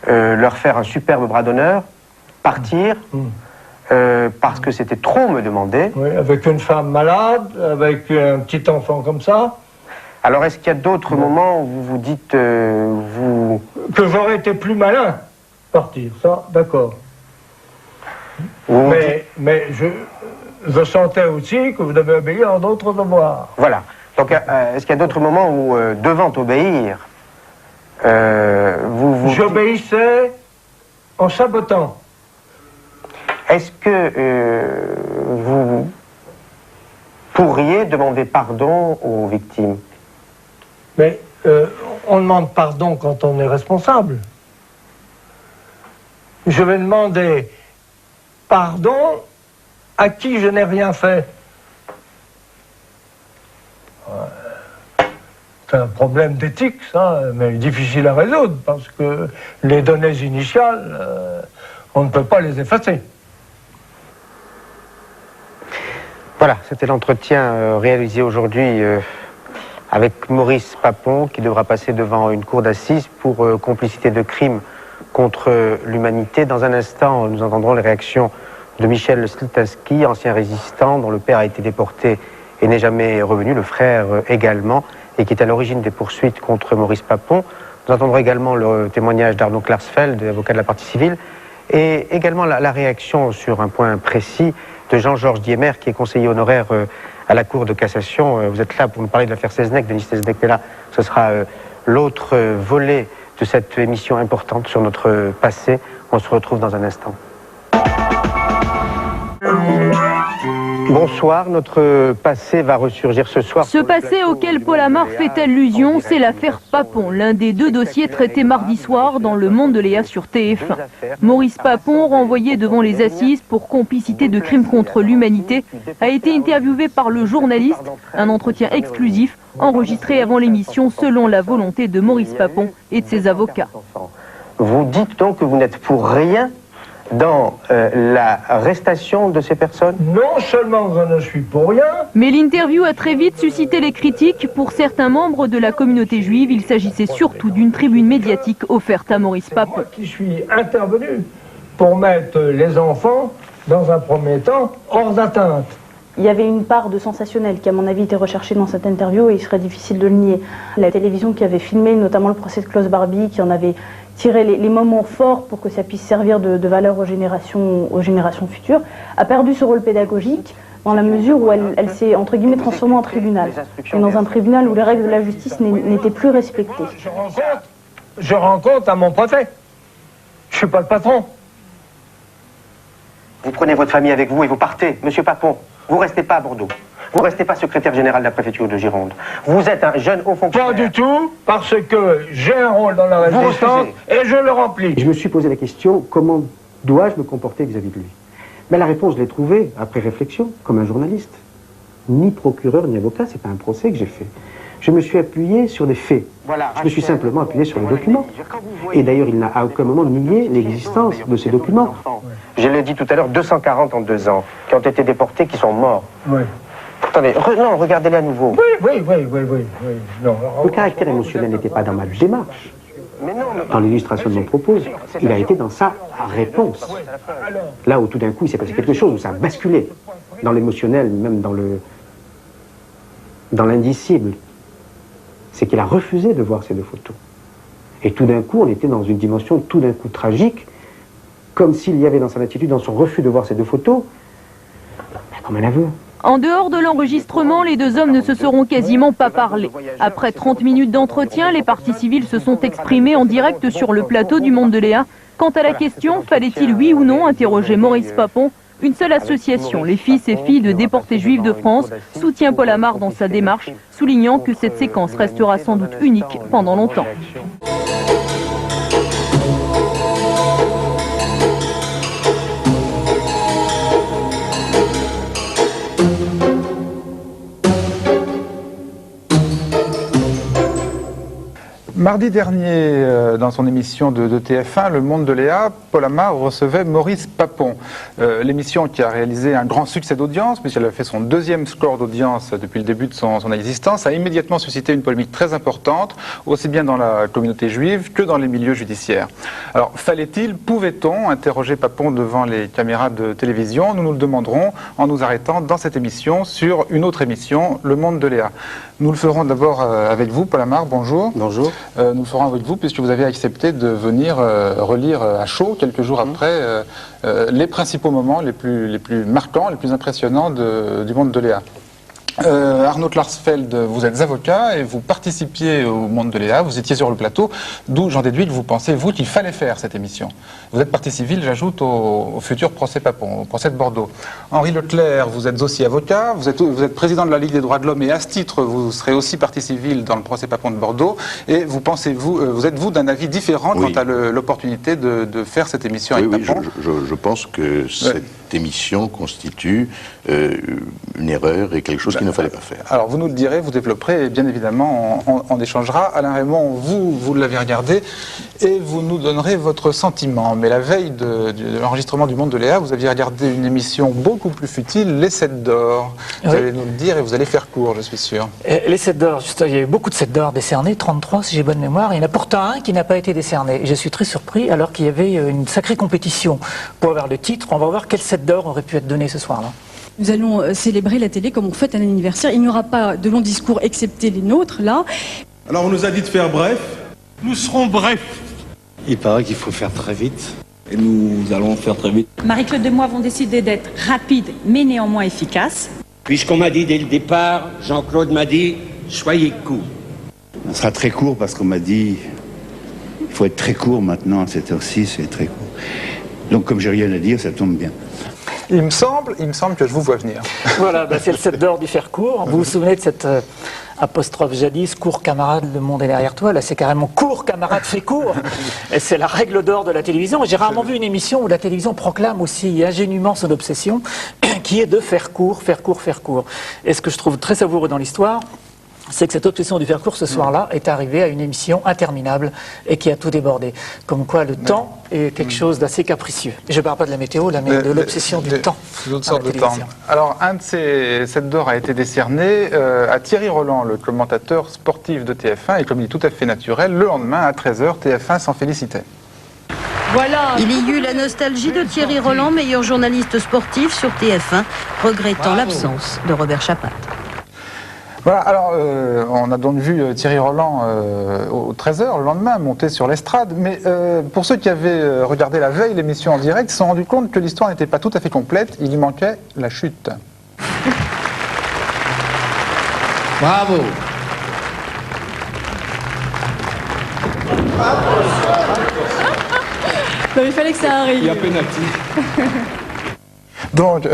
leur faire un superbe bras d'honneur, partir, parce que c'était trop me demander. Oui, avec une femme malade, avec un petit enfant comme ça. Alors est-ce qu'il y a d'autres moments où vous vous dites, Que j'aurais été plus malin, partir, ça, d'accord. Mais je sentais aussi que vous devez obéir à d'autres devoirs. Voilà. Donc, est-ce qu'il y a d'autres moments où, devant obéir, vous... J'obéissais en sabotant. Est-ce que vous pourriez demander pardon aux victimes? Mais on demande pardon quand on est responsable. Je vais demander pardon à qui je n'ai rien fait. C'est un problème d'éthique, ça, mais difficile à résoudre, parce que les données initiales, on ne peut pas les effacer. Voilà, c'était l'entretien réalisé aujourd'hui avec Maurice Papon, qui devra passer devant une cour d'assises pour complicité de crime contre l'humanité. Dans un instant, nous entendrons les réactions de Michel Slitaski, ancien résistant, dont le père a été déporté et n'est jamais revenu, le frère également, et qui est à l'origine des poursuites contre Maurice Papon. Nous entendrons également le témoignage d'Arnaud Klarsfeld, avocat de la partie civile, et également la réaction sur un point précis de Jean-Georges Diemer, qui est conseiller honoraire à la Cour de cassation. Vous êtes là pour nous parler de l'affaire Seznec, Denis Seznec est là. Ce sera l'autre volet de cette émission importante sur notre passé. On se retrouve dans un instant. Bonsoir, notre passé va ressurgir ce soir. Ce passé auquel Paul Amar fait allusion, c'est l'affaire Papon, l'un des deux dossiers traités mardi soir dans Le Monde de Léa sur TF1. Maurice Papon, renvoyé devant les assises pour complicité de crimes contre l'humanité, a été interviewé par le journaliste, un entretien exclusif enregistré avant l'émission selon la volonté de Maurice Papon et de ses avocats. Vous dites donc que vous n'êtes pour rien dans l'arrestation de ces personnes? Non seulement je ne suis pour rien, mais l'interview a très vite suscité les critiques. Pour certains membres de la communauté juive, il s'agissait surtout d'une tribune médiatique offerte à Maurice Papon. moi qui suis intervenu pour mettre les enfants, dans un premier temps, hors d'atteinte. Il y avait une part de sensationnel qui, à mon avis, était recherchée dans cette interview et il serait difficile de le nier. La télévision qui avait filmé, notamment le procès de Klaus Barbie, qui en avait tiré les moments forts pour que ça puisse servir de valeur aux générations futures, a perdu ce rôle pédagogique dans la mesure où elle s'est, entre guillemets, transformée en tribunal. Et dans un tribunal où les règles de la justice n'étaient plus respectées. Je rends compte à mon préfet. Je suis pas le patron. Vous prenez votre famille avec vous et vous partez, monsieur Papon. Vous ne restez pas à Bordeaux. Vous ne restez pas secrétaire général de la préfecture de Gironde. Vous êtes un jeune haut fonctionnaire. Pas du tout, parce que j'ai un rôle dans la résistance et je le remplis. Je me suis posé la question, comment dois-je me comporter vis-à-vis de lui? Mais la réponse, je l'ai trouvée, après réflexion, comme un journaliste. Ni procureur, ni avocat, c'est pas un procès que j'ai fait. Je me suis appuyé sur des faits. Voilà, je me suis simplement appuyé sur les documents. Et d'ailleurs, il n'a à aucun moment nié l'existence de ces documents. Je l'ai dit tout à l'heure, 240 en 2 ans, qui ont été déportés, qui sont morts. Oui. Attendez, non, regardez-les à nouveau. Oui. Non, le caractère émotionnel n'était pas dans ma démarche, Mais non, mais... dans l'illustration de mon propos. Il a été dans sa réponse. Là où tout d'un coup, il s'est passé quelque chose, où ça a basculé. Dans l'émotionnel, même dans l'indicible. C'est qu'il a refusé de voir ces 2 photos. Et tout d'un coup, on était dans une dimension tout d'un coup tragique, comme s'il y avait dans son attitude, dans son refus de voir ces 2 photos, comme un aveu. En dehors de l'enregistrement, les 2 hommes ne se seront quasiment pas parlé. Après 30 minutes d'entretien, les parties civiles se sont exprimées en direct sur le plateau du Monde de Léa. Quant à la question, fallait-il oui ou non interroger Maurice Papon? Une seule association, les fils et filles de déportés juifs de France, soutient Paul Amar dans sa démarche, soulignant que cette séquence restera sans doute unique pendant longtemps. Mardi dernier, dans son émission de TF1, Le Monde de Léa, Paul Amar recevait Maurice Papon. L'émission qui a réalisé un grand succès d'audience, puisqu'elle a fait son 2e score d'audience depuis le début de son existence, a immédiatement suscité une polémique très importante, aussi bien dans la communauté juive que dans les milieux judiciaires. Alors, fallait-il, pouvait-on interroger Papon devant les caméras de télévision? Nous nous le demanderons en nous arrêtant dans cette émission sur une autre émission, Le Monde de Léa. Nous le ferons d'abord avec vous, Paul Amar, bonjour. Bonjour. Nous le ferons avec vous puisque vous avez accepté de venir relire à chaud, quelques jours après, les principaux moments les plus marquants, les plus impressionnants du Monde de Léa. Arnaud Klarsfeld, vous êtes avocat et vous participiez au Monde de Léa, vous étiez sur le plateau, d'où j'en déduis que vous pensez, vous, qu'il fallait faire cette émission. Vous êtes partie civile, j'ajoute, au futur procès Papon, au procès de Bordeaux. Henri Leclerc, vous êtes aussi avocat, vous êtes président de la Ligue des droits de l'homme et à ce titre, vous serez aussi partie civile dans le procès Papon de Bordeaux. Et vous pensez, vous êtes-vous d'un avis différent quant à l'opportunité de faire cette émission avec Papon? Je pense que cette émission constitue une erreur et quelque chose qu'il ne fallait pas faire. Alors vous nous le direz, vous développerez et bien évidemment on échangera. Alain Raymond, vous l'avez regardé et vous nous donnerez votre sentiment. Mais la veille de l'enregistrement du Monde de Léa, vous aviez regardé une émission beaucoup plus futile, Les 7 d'or. Vous allez nous le dire et vous allez faire court, je suis sûr. Les 7 d'or, il y a eu beaucoup de 7 d'or décernés, 33 si j'ai bonne mémoire. Il y en a pourtant un qui n'a pas été décerné. Et je suis très surpris alors qu'il y avait une sacrée compétition pour avoir le titre. On va voir quel 7 d'or aurait pu être donné ce soir-là. Nous allons célébrer la télé comme on fête un anniversaire. Il n'y aura pas de longs discours excepté les nôtres, là. Alors on nous a dit de faire bref. Nous serons brefs. Il paraît qu'il faut faire très vite. Et nous allons faire très vite. Marie-Claude et moi avons décidé d'être rapides, mais néanmoins efficaces. Puisqu'on m'a dit dès le départ, Jean-Claude m'a dit, soyez court. On sera très court parce qu'on m'a dit, il faut être très court maintenant, à cette heure-ci, c'est très court. Donc comme j'ai rien à dire, ça tombe bien. Il me semble que je vous vois venir. Voilà, c'est le 7 d'or du faire court. Vous vous souvenez de cette apostrophe jadis, court camarade, le monde est derrière toi. Là, c'est carrément court camarade, fais court. Et c'est la règle d'or de la télévision. J'ai rarement vu une émission où la télévision proclame aussi ingénument son obsession, qui est de faire court, faire court, faire court. Et ce que je trouve très savoureux dans l'histoire, c'est que cette obsession du faire court ce soir-là est arrivée à une émission interminable et qui a tout débordé. Comme quoi le temps est quelque chose d'assez capricieux. Je ne parle pas de la météo, là, mais de l'obsession du temps. D'autres sortes de temps. Alors, un de ces 7 d'or a été décerné à Thierry Roland, le commentateur sportif de TF1, et comme il est tout à fait naturel, le lendemain à 13h, TF1 s'en félicitait. Voilà. Il y eut la nostalgie de Thierry Roland, meilleur journaliste sportif sur TF1, regrettant l'absence de Robert Chapat. Voilà, alors on a donc vu Thierry Roland au 13h le lendemain monter sur l'estrade, mais pour ceux qui avaient regardé la veille l'émission en direct, ils se sont rendus compte que l'histoire n'était pas tout à fait complète, il lui manquait la chute. Bravo. Non, il fallait que ça arrive. Il y a pénalty. Donc,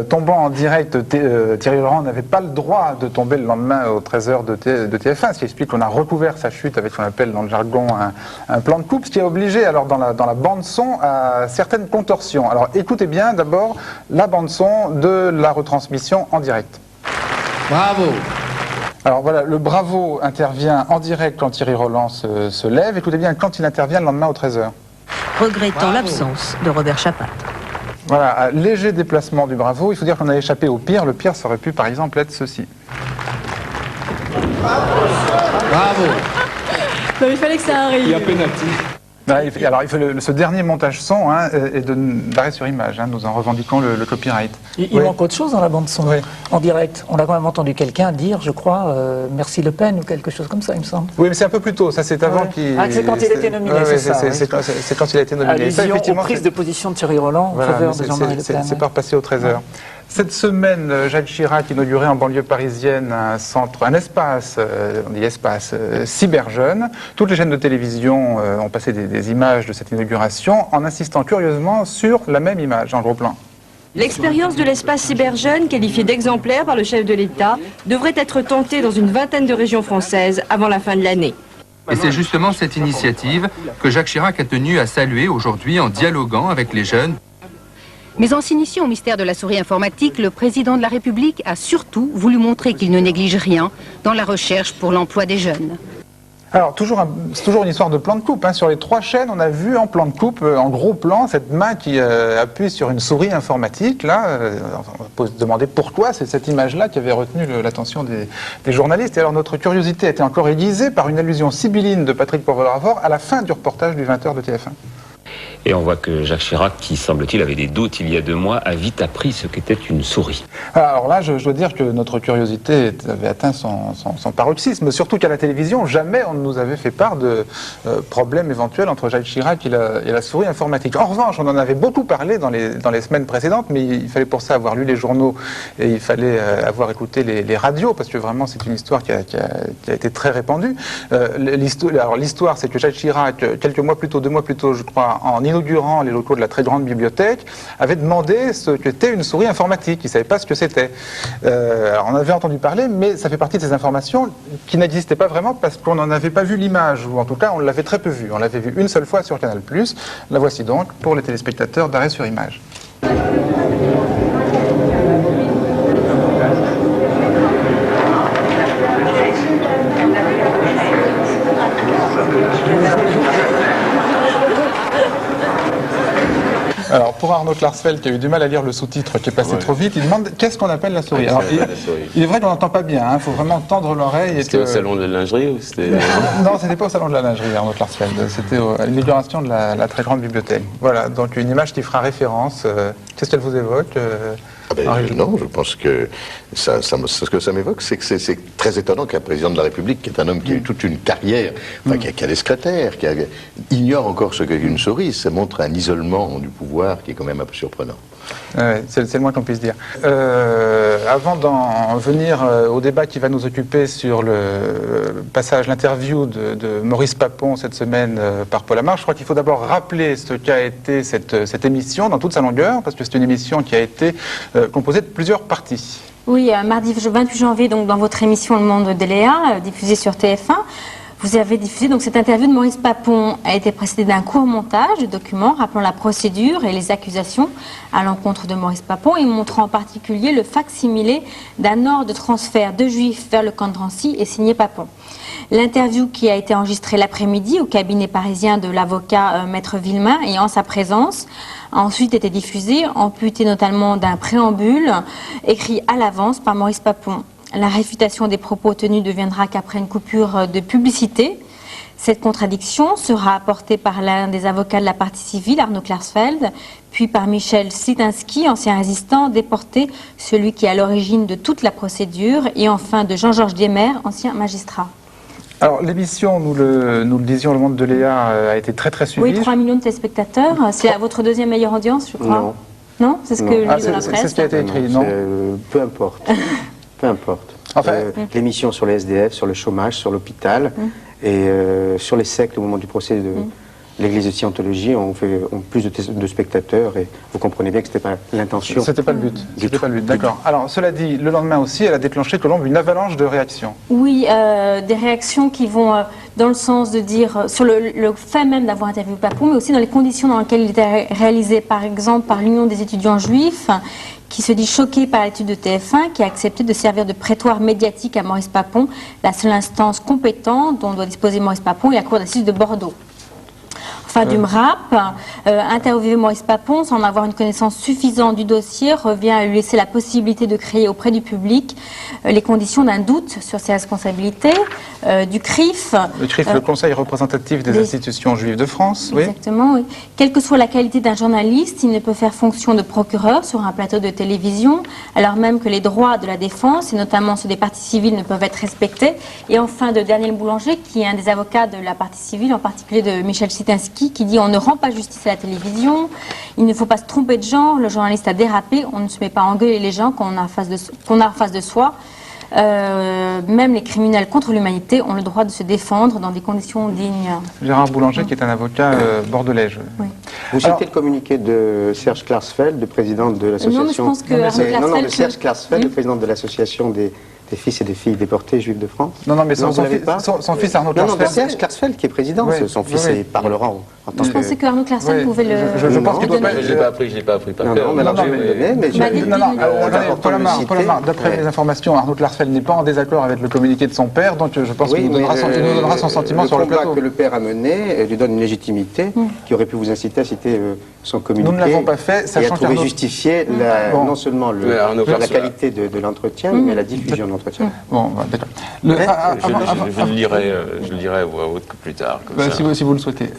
tombant en direct, Thierry Roland n'avait pas le droit de tomber le lendemain aux 13h de TF1, ce qui explique qu'on a recouvert sa chute avec ce qu'on appelle dans le jargon un plan de coupe, ce qui a obligé alors dans la bande-son à certaines contorsions. Alors écoutez bien d'abord la bande-son de la retransmission en direct. Bravo. Alors voilà, le bravo intervient en direct quand Thierry Roland se lève. Écoutez bien quand il intervient le lendemain aux 13h. Regrettant l'absence de Robert Chapat. Voilà, un léger déplacement du bravo. Il faut dire qu'on a échappé au pire. Le pire, ça aurait pu, par exemple, être ceci. Bravo. Non, il fallait que ça arrive. Il y a pénalty. Alors, il fait ce dernier montage son et d'arrêt sur image, nous en revendiquons le copyright. Il manque autre chose dans la bande-son, en direct. On a quand même entendu quelqu'un dire, je crois, merci Le Pen ou quelque chose comme ça, il me semble. Oui, mais c'est un peu plus tôt, ça c'est avant qu'il... Ah, c'est quand il a été nominé, c'est ça. C'est quand il a été nominé. Allusion aux prises de position de Thierry Roland en faveur de Jean-Marie Le Pen. C'est pas repassé aux 13h. Cette semaine, Jacques Chirac inaugurait en banlieue parisienne un espace, on dit espace, cyberjeune. Toutes les chaînes de télévision ont passé des images de cette inauguration en insistant curieusement sur la même image en gros plan. L'expérience de l'espace cyberjeune, qualifiée d'exemplaire par le chef de l'État, devrait être tentée dans une vingtaine de régions françaises avant la fin de l'année. Et c'est justement cette initiative que Jacques Chirac a tenu à saluer aujourd'hui en dialoguant avec les jeunes. Mais en s'initiant au mystère de la souris informatique, le président de la République a surtout voulu montrer qu'il ne néglige rien dans la recherche pour l'emploi des jeunes. Alors, c'est toujours une histoire de plan de coupe. Hein. Sur les 3 chaînes, on a vu en plan de coupe, en gros plan, cette main qui appuie sur une souris informatique. Là, on peut se demander pourquoi c'est cette image-là qui avait retenu l'attention des journalistes. Et alors, notre curiosité a été encore aiguisée par une allusion sibylline de Patrick Poivre-Ravort à la fin du reportage du 20h de TF1. Et on voit que Jacques Chirac, qui semble-t-il avait des doutes il y a 2 mois, a vite appris ce qu'était une souris. Alors là, je dois dire que notre curiosité avait atteint son paroxysme, surtout qu'à la télévision, jamais on ne nous avait fait part de problèmes éventuels entre Jacques Chirac et la souris informatique. En revanche, on en avait beaucoup parlé dans les semaines précédentes, mais il fallait pour ça avoir lu les journaux et il fallait avoir écouté les radios, parce que vraiment c'est une histoire qui a été très répandue. L'histoire, c'est que Jacques Chirac, quelques mois plus tôt, 2 mois plus tôt, je crois, en inaugurant les locaux de la très grande bibliothèque, avait demandé ce qu'était une souris informatique. Il ne savait pas ce que c'était. Alors on avait entendu parler, mais ça fait partie de ces informations qui n'existaient pas vraiment parce qu'on n'en avait pas vu l'image, ou en tout cas on l'avait très peu vue. On l'avait vue une seule fois sur Canal+. La voici donc pour les téléspectateurs d'Arrêt sur Image. Alors, pour Arnaud Klarsfeld, qui a eu du mal à lire le sous-titre qui est passé trop vite, il demande qu'est-ce qu'on appelle la souris. Alors, il est vrai qu'on n'entend pas bien, il faut vraiment tendre l'oreille. C'était au salon de la lingerie ou c'était... Non, c'était pas au salon de la lingerie, Arnaud Klarsfeld. C'était à l'inauguration de la très grande bibliothèque. Voilà, donc une image qui fera référence. Qu'est-ce qu'elle vous évoque non, je pense que ce que ça m'évoque, c'est que c'est très étonnant qu'un président de la République, qui est un homme qui a eu toute une carrière, qui a des secrétaires, ignore encore ce qu'est une souris. Ça montre un isolement du pouvoir qui est quand même un peu surprenant. C'est le moins qu'on puisse dire. Avant d'en venir au débat qui va nous occuper sur le passage, l'interview de Maurice Papon cette semaine par Paul Amar, je crois qu'il faut d'abord rappeler ce qu'a été cette émission dans toute sa longueur, parce que c'est une émission qui a été composée de plusieurs parties. Oui, mardi 28 janvier, donc dans votre émission Le Monde de Léa, diffusée sur TF1, vous avez diffusé donc cette interview de Maurice Papon a été précédée d'un court montage de documents rappelant la procédure et les accusations à l'encontre de Maurice Papon et montrant en particulier le fac-similé d'un ordre de transfert de juifs vers le camp de Drancy et signé Papon. L'interview qui a été enregistrée l'après-midi au cabinet parisien de l'avocat Maître Villemain et en sa présence a ensuite été diffusée, amputée notamment d'un préambule écrit à l'avance par Maurice Papon. La réfutation des propos tenus ne viendra qu'après une coupure de publicité. Cette contradiction sera apportée par l'un des avocats de la partie civile, Arnaud Klarsfeld, puis par Michel Slitinski, ancien résistant déporté, celui qui est à l'origine de toute la procédure, et enfin de Jean-Georges Diemer, ancien magistrat. Alors l'émission, nous le disions, Le Monde de Léa a été très très suivie. Oui, 3 millions de téléspectateurs. C'est votre deuxième meilleure audience, je crois. Non. Non, c'est ce que je lis dans la presse. C'est ce qui a été écrit, non, peu importe. Peu importe. Enfin, l'émission sur les SDF, sur le chômage, sur l'hôpital et sur les sectes au moment du procès de l'église de Scientologie ont plus de spectateurs et vous comprenez bien que c'était pas l'intention. C'était pas le but. C'était pas le but, d'accord. Alors, cela dit, le lendemain aussi, elle a déclenché, Colombe, une avalanche de réactions. Oui, des réactions qui vont dans le sens de dire, sur le fait même d'avoir interviewé Papon, mais aussi dans les conditions dans lesquelles il était réalisé, par exemple, par l'Union des étudiants juifs, qui se dit choqué par l'étude de TF1, qui a accepté de servir de prétoire médiatique à Maurice Papon, la seule instance compétente dont doit disposer Maurice Papon est la Cour d'assises de Bordeaux. Enfin, du MRAP, interviewer Maurice Papon sans avoir une connaissance suffisante du dossier revient à lui laisser la possibilité de créer auprès du public les conditions d'un doute sur ses responsabilités, du CRIF. Le CRIF, le Conseil représentatif des institutions juives de France, oui. Exactement, oui. Quelle que soit la qualité d'un journaliste, il ne peut faire fonction de procureur sur un plateau de télévision, alors même que les droits de la défense, et notamment ceux des parties civiles, ne peuvent être respectés. Et enfin, de Daniel Boulanger, qui est un des avocats de la partie civile, en particulier de Michel Slitinski, qui dit on ne rend pas justice à la télévision, il ne faut pas se tromper de genre, le journaliste a dérapé, on ne se met pas à engueuler les gens qu'on a en face de soi. Même les criminels contre l'humanité ont le droit de se défendre dans des conditions dignes. Gérard Boulanger, qui est un avocat bordelais. Oui. Vous citez le communiqué de Serge Klarsfeld, le président de l'association. Non, mais je pense que de Serge Klarsfeld, le président de l'association des des fils et des filles déportés juifs de France? Non, mais son fils Arnaud Klarsfeld. Non, Serge Klarsfeld qui est président. Son fils parlera en tant que... Je pensais que Arnaud Klarsfeld pouvait le... Je pense qu'il doit pas... Je l'ai pas appris par cœur. Non, je vais le donner, mais Paul Amar, d'après mes informations, Arnaud Klarsfeld n'est pas en désaccord avec le communiqué de son père, donc je pense qu'il nous donnera son sentiment sur le plateau. Le combat que le père a mené lui donne une légitimité qui aurait pu vous inciter à citer son communiqué. Nous ne l'avons pas fait, sachant qu'il a trouvé justifier non seulement la qualité de l'entretien, mais la diffusion de l'entretien. Bon, d'accord. Je le lirai à voix haute plus tard. Si vous le souhaitez.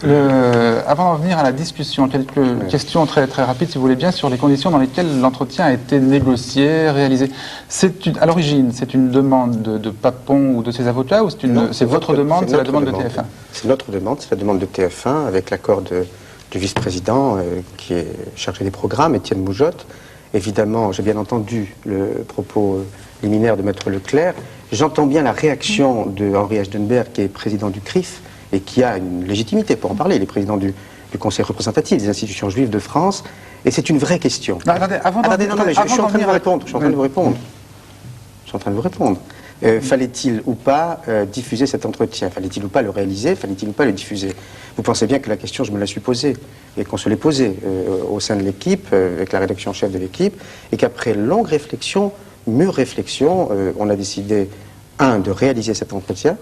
Avant d'en venir à la discussion, quelques questions très, très rapides, si vous voulez bien, sur les conditions dans lesquelles l'entretien a été négocié, réalisé. À l'origine, c'est une demande de Papon ou de ses avocats, ou c'est votre demande, c'est la demande de TF1? C'est notre demande, c'est la demande de TF1, avec l'accord du vice-président qui est chargé des programmes, Étienne Moujotte. Évidemment, j'ai bien entendu le propos liminaire de Maître Leclerc. J'entends bien la réaction de Henri Hechtenberg, qui est président du CRIF, et qui a une légitimité pour en parler. Il est président du Conseil représentatif des institutions juives de France, et c'est une vraie question. Non, attendez, je suis en train de vous répondre. Je suis en train de vous répondre. Fallait-il ou pas diffuser cet entretien? Fallait-il ou pas le réaliser? Fallait-il ou pas le diffuser? Vous pensez bien que la question, je me la suis posée, et qu'on se l'est posée au sein de l'équipe, avec la rédaction en chef de l'équipe, et qu'après longue réflexion, mûre réflexion, on a décidé, de réaliser cet entretien,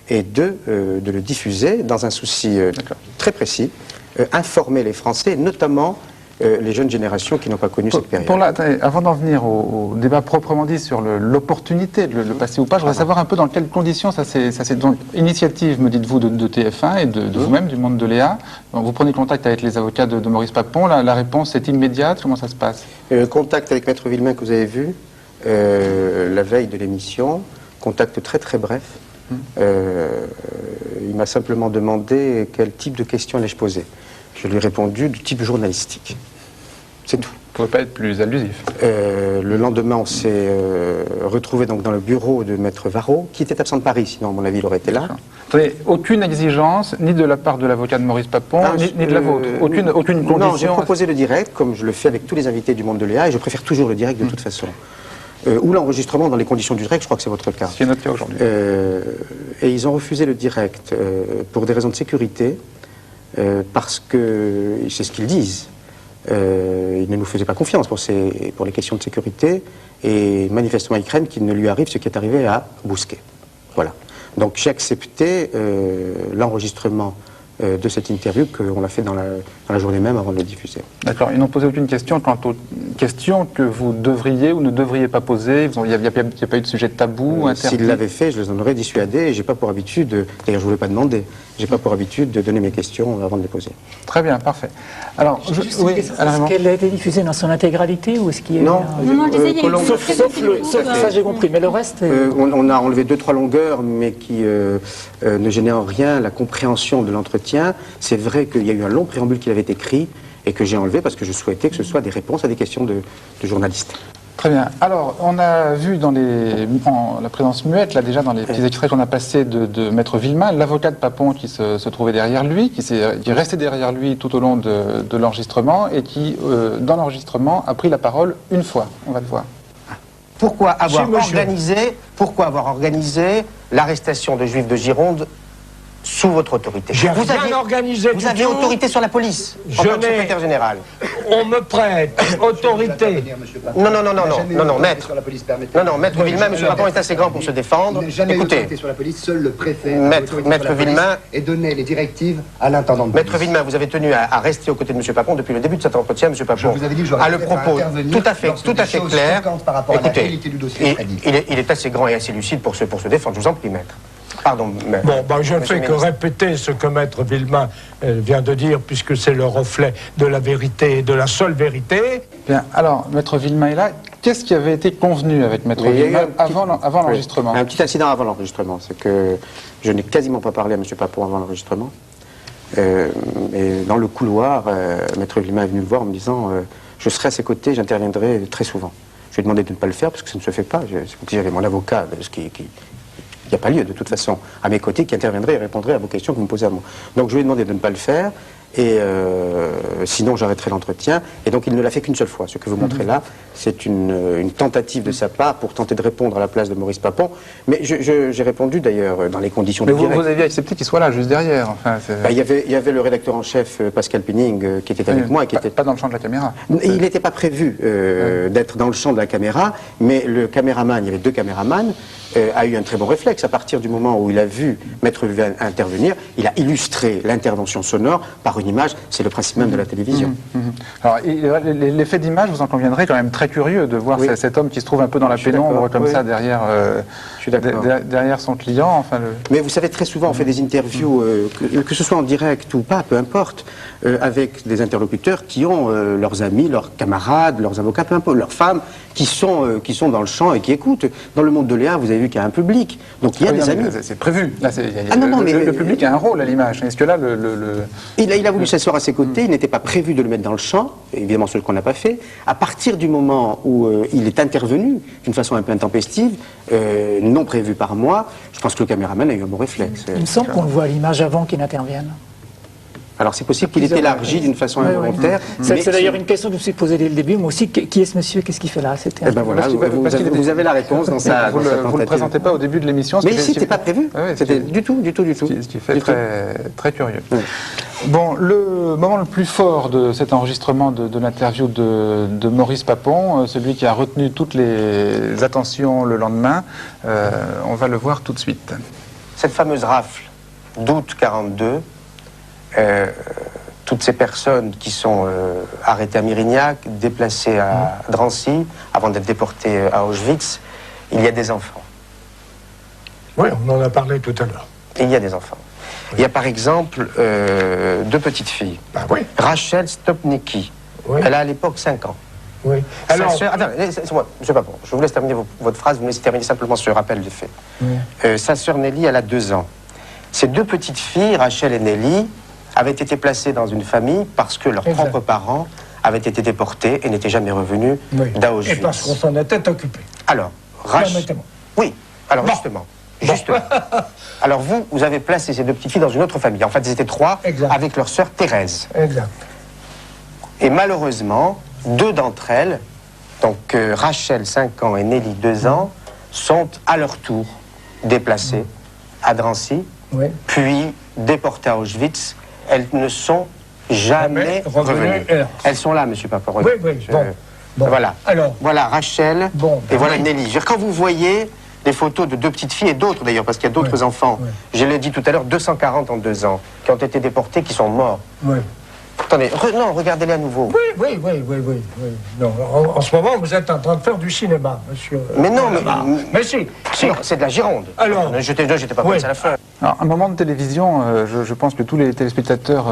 et de le diffuser dans un souci très précis, informer les Français, notamment les jeunes générations qui n'ont pas connu cette période. Avant d'en venir au débat proprement dit sur l'opportunité de le passer ou pas, je voudrais savoir un peu dans quelles conditions ça s'est donc initiative, me dites-vous, de TF1 et de vous-même, du monde de Léa. Vous prenez contact avec les avocats de Maurice Papon, la réponse est immédiate, comment ça se passe? Contact avec Maître Villemain que vous avez vu la veille de l'émission, contact très très bref. Il m'a simplement demandé quel type de questions allais-je poser. Je lui ai répondu du type journalistique. C'est tout. Vous ne pouvez pas être plus allusif. Le lendemain, on s'est retrouvé donc dans le bureau de Maître Varro, qui était absent de Paris, sinon à mon avis il aurait été là. Attendez, aucune exigence, ni de la part de l'avocat de Maurice Papon, ni de la vôtre. Aucune condition. Non, j'ai proposé le direct, comme je le fais avec tous les invités du monde de Léa, et je préfère toujours le direct de toute façon. Ou l'enregistrement dans les conditions du direct, je crois que c'est votre cas. C'est notre cas aujourd'hui. Et ils ont refusé le direct pour des raisons de sécurité, parce que, c'est ce qu'ils disent, ils ne nous faisaient pas confiance pour les questions de sécurité, et manifestement ils craignent qu'il ne lui arrive ce qui est arrivé à Bousquet. Voilà. Donc j'ai accepté l'enregistrement de cette interview qu'on a fait dans la journée même avant de le diffuser. D'accord, ils n'ont posé aucune question quant aux questions que vous devriez ou ne devriez pas poser. Il n'y a pas eu de sujet tabou, interdit. S'ils l'avaient fait, je les en aurais dissuadés, et j'ai pas pour habitude, d'ailleurs je ne voulais pas demander, j'ai pas pour habitude de donner mes questions avant de les poser. Très bien, parfait. Alors, est-ce qu'elle a été diffusée dans son intégralité ou est-ce qu'il y a Non, sauf ça j'ai compris, mais le reste... On a enlevé 2-3 longueurs, mais qui ne gênaient en rien la compréhension de l'entretien. C'est vrai qu'il y a eu un long préambule qu'il avait écrit et que j'ai enlevé parce que je souhaitais que ce soit des réponses à des questions de journalistes. Très bien. Alors, on a vu dans la présence muette, là déjà dans les petits extraits qu'on a passés de Maître Villemain, l'avocat de Papon qui se trouvait derrière lui, qui est resté derrière lui tout au long de l'enregistrement et qui, dans l'enregistrement, a pris la parole une fois. On va le voir. Pourquoi avoir organisé l'arrestation de Juifs de Gironde sous votre autorité? J'ai rien organisé du tout. Vous aviez autorité sur la police, en tant que secrétaire général. On me prête autorité. Non, maître. Non, maître Villemain, M. Papon est assez grand pour se défendre. Écoutez, sur la police, seul le préfet maître Villemain et donner les directives à l'intendant de police. Maître Villemain, vous avez tenu à rester aux côtés de M. Papon depuis le début de cet entretien. M. Papon a le propos tout à fait clair. Écoutez, il est assez grand et assez lucide pour se défendre. Je vous en prie, maître. Pardon, je ne fais que répéter ce que Maître Villemain vient de dire, puisque c'est le reflet de la vérité et de la seule vérité. Bien, alors, Maître Villemain est là. Qu'est-ce qui avait été convenu avec Maître Villemain avant l'enregistrement? Un petit incident avant l'enregistrement, c'est que je n'ai quasiment pas parlé à M. Papon avant l'enregistrement. Et dans le couloir, Maître Villemain est venu me voir en me disant je serai à ses côtés, j'interviendrai très souvent. Je lui ai demandé de ne pas le faire parce que ça ne se fait pas. C'est comme si j'avais mon avocat, Il n'y a pas lieu, de toute façon, à mes côtés, qui interviendrait et répondrait à vos questions que vous me posez à moi. Donc je lui ai demandé de ne pas le faire, et sinon j'arrêterai l'entretien. Et donc il ne l'a fait qu'une seule fois. Ce que vous montrez là, c'est une tentative de sa part pour tenter de répondre à la place de Maurice Papon. Mais j'ai répondu d'ailleurs dans les conditions du direct. Vous aviez accepté qu'il soit là, juste derrière. Enfin, il y avait le rédacteur en chef, Pascal Penning, qui était avec moi. Et qui était pas dans le champ de la caméra. Il n'était pas prévu d'être dans le champ de la caméra, mais le caméraman, il y avait deux caméramans, a eu un très bon réflexe. À partir du moment où il a vu Maître Levé intervenir, il a illustré l'intervention sonore par une image. C'est le principe même de la télévision. Alors, l'effet d'image, vous en conviendrez, quand même très curieux de voir cet homme qui se trouve un peu dans la pénombre, comme ça, derrière son client. Enfin, Mais vous savez, très souvent, on fait des interviews, que ce soit en direct ou pas, peu importe, avec des interlocuteurs qui ont leurs amis, leurs camarades, leurs avocats, peu importe, leurs femmes, qui sont dans le champ et qui écoutent. Dans le monde de Léa, vous avez vu qu'il y a un public. Donc il y a des amis. C'est prévu. Là, le public a un rôle à l'image. Est-ce que là, il a voulu s'asseoir à ses côtés. Il n'était pas prévu de le mettre dans le champ. Évidemment, ce qu'on n'a pas fait. À partir du moment où il est intervenu d'une façon un peu intempestive, non prévue par moi, je pense que le caméraman a eu un bon réflexe. Il me semble qu'on le voit à l'image avant qu'il n'intervienne. Alors c'est possible qu'il ait élargi d'une façon involontaire. C'est d'ailleurs une question que je me suis posée dès le début, moi aussi. Qui est ce monsieur? Qu'est-ce qu'il fait là? Voilà, vous avez la réponse dans sa Vous ne le présentez pas au début de l'émission. Mais ici, c'était pas prévu. C'était du tout. Ce qui fait très curieux. Bon, le moment le plus fort de cet enregistrement de l'interview de Maurice Papon, celui qui a retenu toutes les attentions le lendemain, on va le voir tout de suite. Cette fameuse rafle d'août 42, toutes ces personnes qui sont arrêtées à Mérignac, déplacées à Drancy, avant d'être déportées à Auschwitz, il y a des enfants. Oui, on en a parlé tout à l'heure. Il y a des enfants. Il y a par exemple deux petites filles. Rachel Stopnicki. Elle a à l'époque 5 ans. Oui. Alors, laissez-moi, monsieur Papon, je vous laisse terminer votre phrase, vous me laissez terminer simplement ce rappel de fait. Sa sœur Nelly, elle a 2 ans. Ces deux petites filles, Rachel et Nelly, avaient été placées dans une famille parce que leurs propres parents avaient été déportés et n'étaient jamais revenus d'Auschwitz. Et parce qu'on s'en était occupé. Alors, Rachel... Oui, alors justement. Alors vous avez placé ces deux petites filles dans une autre famille. En fait, elles étaient 3 avec leur sœur Thérèse. Exact. Et malheureusement, 2 d'entre elles, donc Rachel 5 ans et Nelly 2 ans, sont à leur tour déplacées à Drancy, puis déportées à Auschwitz. Elles ne sont jamais revenues. Elles sont là, monsieur Papon. Voilà. Alors, voilà Rachel et voilà Nelly. Quand vous voyez des photos de 2 petites filles et d'autres d'ailleurs, parce qu'il y a d'autres enfants, je l'ai dit tout à l'heure, 240 en 2 ans, qui ont été déportés, qui sont morts. Attendez, non, regardez-les à nouveau. Oui. Non, en ce moment, vous êtes en train de faire du cinéma, monsieur. Mais non, mais si. C'est de la Gironde. Alors, j'étais pas prêt à la fin. Alors, un moment de télévision, je pense que tous les téléspectateurs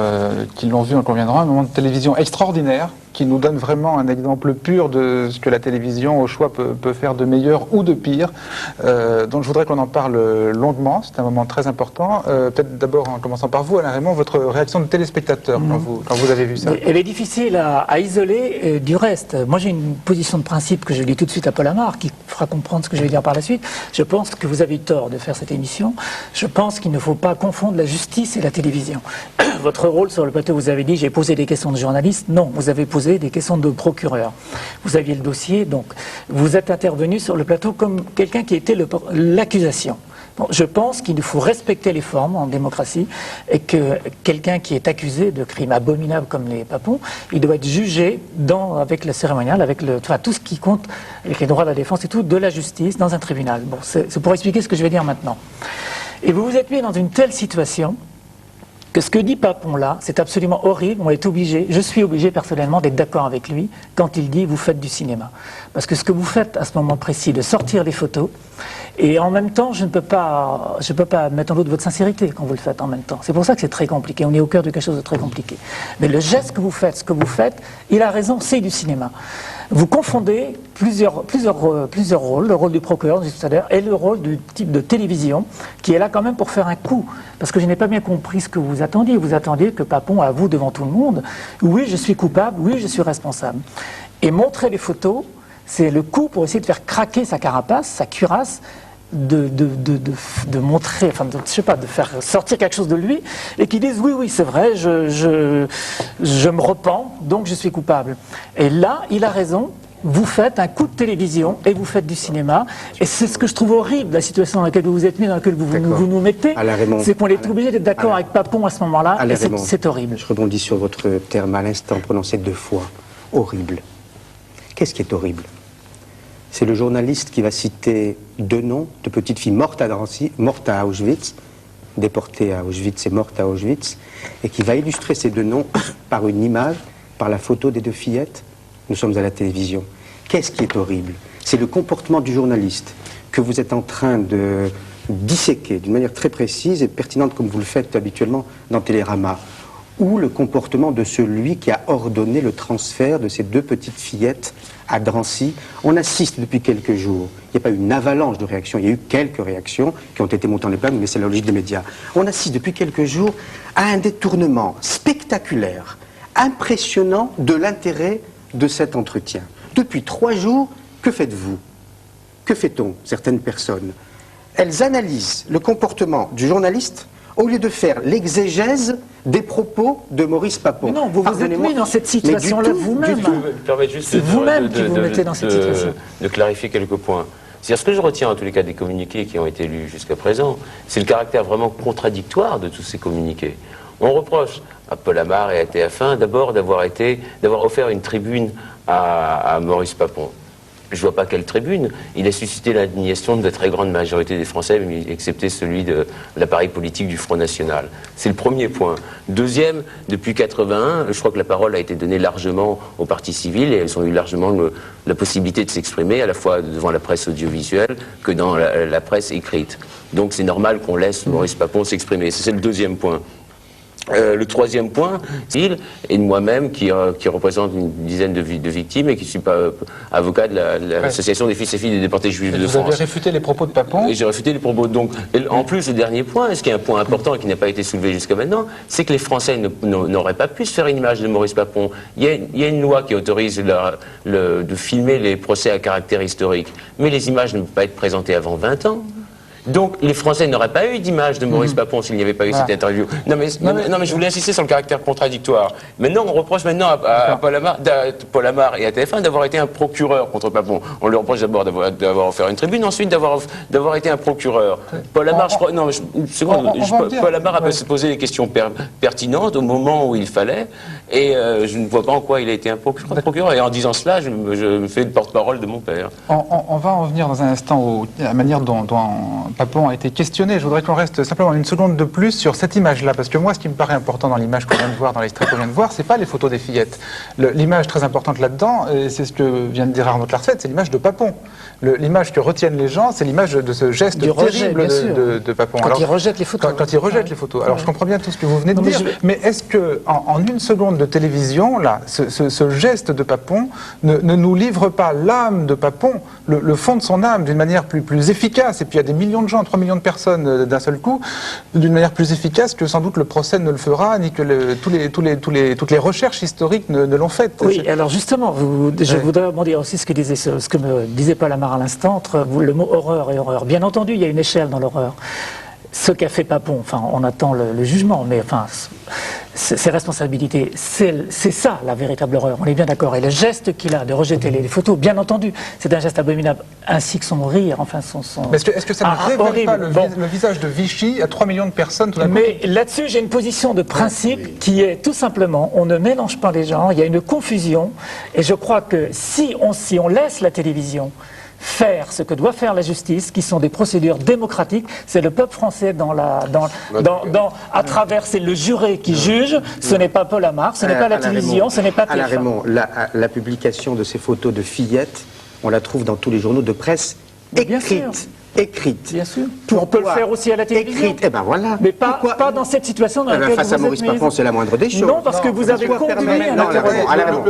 qui l'ont vu en conviendront, un moment de télévision extraordinaire, qui nous donne vraiment un exemple pur de ce que la télévision, au choix, peut faire de meilleur ou de pire. Donc je voudrais qu'on en parle longuement, c'est un moment très important. Peut-être d'abord, en commençant par vous, Alain Raymond, votre réaction de téléspectateur quand vous avez vu ça. Elle est difficile à isoler du reste. Moi j'ai une position de principe que je lis tout de suite à Paul Amar, qui fera comprendre ce que je vais dire par la suite. Je pense que vous avez eu tort de faire cette émission. Je pense qu'il ne faut pas confondre la justice et la télévision. Votre rôle sur le plateau, vous avez dit, j'ai posé des questions de journaliste. Non, vous avez posé des questions de procureur. Vous aviez le dossier, donc vous êtes intervenu sur le plateau comme quelqu'un qui était l'accusation. Bon, je pense qu'il faut respecter les formes en démocratie et que quelqu'un qui est accusé de crimes abominables comme les Papons, il doit être jugé avec le cérémonial, avec tout ce qui compte, avec les droits de la défense et tout, de la justice dans un tribunal. Bon, c'est pour expliquer ce que je vais dire maintenant. Et vous vous êtes mis dans une telle situation que ce que dit Papon là, c'est absolument horrible, je suis obligé personnellement d'être d'accord avec lui quand il dit vous faites du cinéma. Parce que ce que vous faites à ce moment précis, de sortir les photos, et en même temps, je ne peux pas mettre en doute votre sincérité quand vous le faites en même temps. C'est pour ça que c'est très compliqué, on est au cœur de quelque chose de très compliqué. Mais le geste que vous faites, ce que vous faites, il a raison, c'est du cinéma. Vous confondez plusieurs rôles, le rôle du procureur, tout à l'heure, et le rôle du type de télévision, qui est là quand même pour faire un coup. Parce que je n'ai pas bien compris ce que vous attendiez. Vous attendiez que Papon avoue devant tout le monde, oui, je suis coupable, oui, je suis responsable. Et montrer les photos, c'est le coup pour essayer de faire craquer sa carapace, sa cuirasse, de montrer, enfin, je sais pas, de faire sortir quelque chose de lui, et qui disent oui, c'est vrai, je me repens, donc je suis coupable. Et là, il a raison. Vous faites un coup de télévision et vous faites du cinéma. Et c'est ce que je trouve horrible, la situation dans laquelle vous vous êtes mis, dans laquelle vous nous mettez. C'est qu'on est obligé d'être d'accord avec Papon à ce moment-là. Et c'est horrible. Je rebondis sur votre terme à l'instant prononcé 2 fois. Horrible. Qu'est-ce qui est horrible? C'est le journaliste qui va citer 2 noms de petites filles mortes à Drancy, mortes à Auschwitz, déportées à Auschwitz et mortes à Auschwitz, et qui va illustrer ces 2 noms par une image, par la photo des 2 fillettes. Nous sommes à la télévision. Qu'est-ce qui est horrible? C'est le comportement du journaliste que vous êtes en train de disséquer d'une manière très précise et pertinente comme vous le faites habituellement dans Télérama, ou le comportement de celui qui a ordonné le transfert de ces 2 petites fillettes à Drancy. On assiste depuis quelques jours. Il n'y a pas eu une avalanche de réactions, il y a eu quelques réactions qui ont été montées en épingle, mais c'est la logique des médias. On assiste depuis quelques jours à un détournement spectaculaire, impressionnant de l'intérêt de cet entretien. Depuis 3 jours, que faites-vous? Que fait-on, certaines personnes? Elles analysent le comportement du journaliste au lieu de faire l'exégèse des propos de Maurice Papon. Mais non, vous vous êtes mis dans cette situation-là vous-même. C'est vous-même qui vous mettez dans cette situation. De clarifier quelques points. C'est-à-dire, ce que je retiens en tous les cas des communiqués qui ont été lus jusqu'à présent, c'est le caractère vraiment contradictoire de tous ces communiqués. On reproche à Paul Amar et à TF1 d'abord d'avoir offert une tribune à Maurice Papon. Je ne vois pas quelle tribune. Il a suscité l'indignation de la très grande majorité des Français, excepté celui de l'appareil politique du Front National. C'est le premier point. Deuxième, depuis 1981, je crois que la parole a été donnée largement aux partis civils et elles ont eu largement la possibilité de s'exprimer, à la fois devant la presse audiovisuelle que dans la presse écrite. Donc c'est normal qu'on laisse Maurice Papon s'exprimer. C'est le deuxième point. Le troisième point, c'est il et moi-même qui représente une dizaine de victimes et qui ne suis pas avocat de l'association des fils et filles des déportés juifs de France. Vous avez réfuté les propos de Papon? Et j'ai réfuté les propos. Donc, en plus, le dernier point, ce qui est un point important et qui n'a pas été soulevé jusqu'à maintenant, c'est que les Français n'auraient pas pu se faire une image de Maurice Papon. Il y a une loi qui autorise de filmer les procès à caractère historique, mais les images ne peuvent pas être présentées avant 20 ans. Donc les Français n'auraient pas eu d'image de Maurice Papon s'il n'y avait pas eu cette interview. Non mais je voulais insister sur le caractère contradictoire. Maintenant on reproche à Paul Amar et à TF1 d'avoir été un procureur contre Papon. On lui reproche d'abord d'avoir offert une tribune, ensuite d'avoir été un procureur. Paul Amar, je crois, Paul Amar a posé des questions pertinentes au moment où il fallait, et je ne vois pas en quoi il a été un procureur. Et en disant cela, je me fais le porte-parole de mon père. On va en venir dans un instant à la manière dont Papon a été questionné. Je voudrais qu'on reste simplement une seconde de plus sur cette image-là, parce que moi, ce qui me paraît important dans l'image qu'on vient de voir, dans l'extrait qu'on vient de voir, c'est pas les photos des fillettes. L'image très importante là-dedans, c'est ce que vient de dire Arnaud Clarset, c'est l'image de Papon. L'image que retiennent les gens, c'est l'image de ce geste terrible de Papon. Quand il rejette les photos. Quand il rejette les photos. Alors je comprends bien tout ce que vous venez de dire, mais est-ce que en une seconde de télévision, là, ce geste de Papon ne nous livre pas l'âme de Papon, le fond de son âme, d'une manière plus efficace? Et puis il y a des millions de gens, 3 millions de personnes d'un seul coup, d'une manière plus efficace que sans doute le procès ne le fera, ni que toutes les recherches historiques ne l'ont fait. Oui, alors justement, je voudrais rebondir aussi ce que me disait Paul Amar à l'instant, entre le mot horreur et horreur. Bien entendu, il y a une échelle dans l'horreur. Ce qu'a fait Papon, enfin, on attend le jugement, mais enfin, ses responsabilités, c'est ça la véritable horreur, on est bien d'accord. Et le geste qu'il a de rejeter les photos, bien entendu, c'est un geste abominable, ainsi que son rire, enfin son... Mais est-ce que ça ne révèle pas le visage de Vichy à 3 millions de personnes tout d'un coup? Mais là-dessus, j'ai une position de principe qui est tout simplement, on ne mélange pas les gens, il y a une confusion, et je crois que si on laisse la télévision faire ce que doit faire la justice, qui sont des procédures démocratiques, c'est le peuple français à travers, c'est le juré qui juge, ce n'est pas Paul Amar, ce n'est pas la télévision, ce n'est pas TF1. Raymond, la publication de ces photos de fillettes, on la trouve dans tous les journaux de presse écrite. Bien sûr. On peut le faire aussi à la télévision. Écrite, et ben voilà. Mais pas dans cette situation dans laquelle face à Maurice Papon, c'est la moindre des choses. Non, parce que vous avez conduit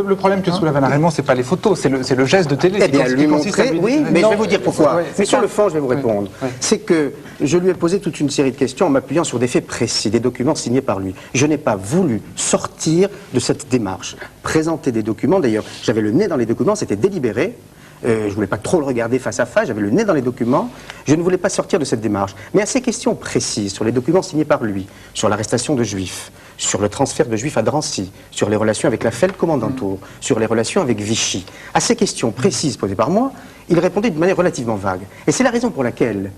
le problème que soulève Raymond, c'est pas les photos, c'est le geste de télé. Eh bien, lui montrer, oui, mais je vais vous dire pourquoi. Mais sur le fond, je vais vous répondre. C'est que je lui ai posé toute une série de questions en m'appuyant sur des faits précis, des documents signés par lui. Je n'ai pas voulu sortir de cette démarche, présenter des documents. D'ailleurs, j'avais le nez dans les documents, c'était délibéré. je ne voulais pas trop le regarder face à face, j'avais le nez dans les documents, je ne voulais pas sortir de cette démarche. Mais à ces questions précises, sur les documents signés par lui, sur l'arrestation de Juifs, sur le transfert de Juifs à Drancy, sur les relations avec la FEL Kommandantur, sur les relations avec Vichy, à ces questions précises posées par moi, il répondait d'une manière relativement vague. Et c'est la raison pour laquelle,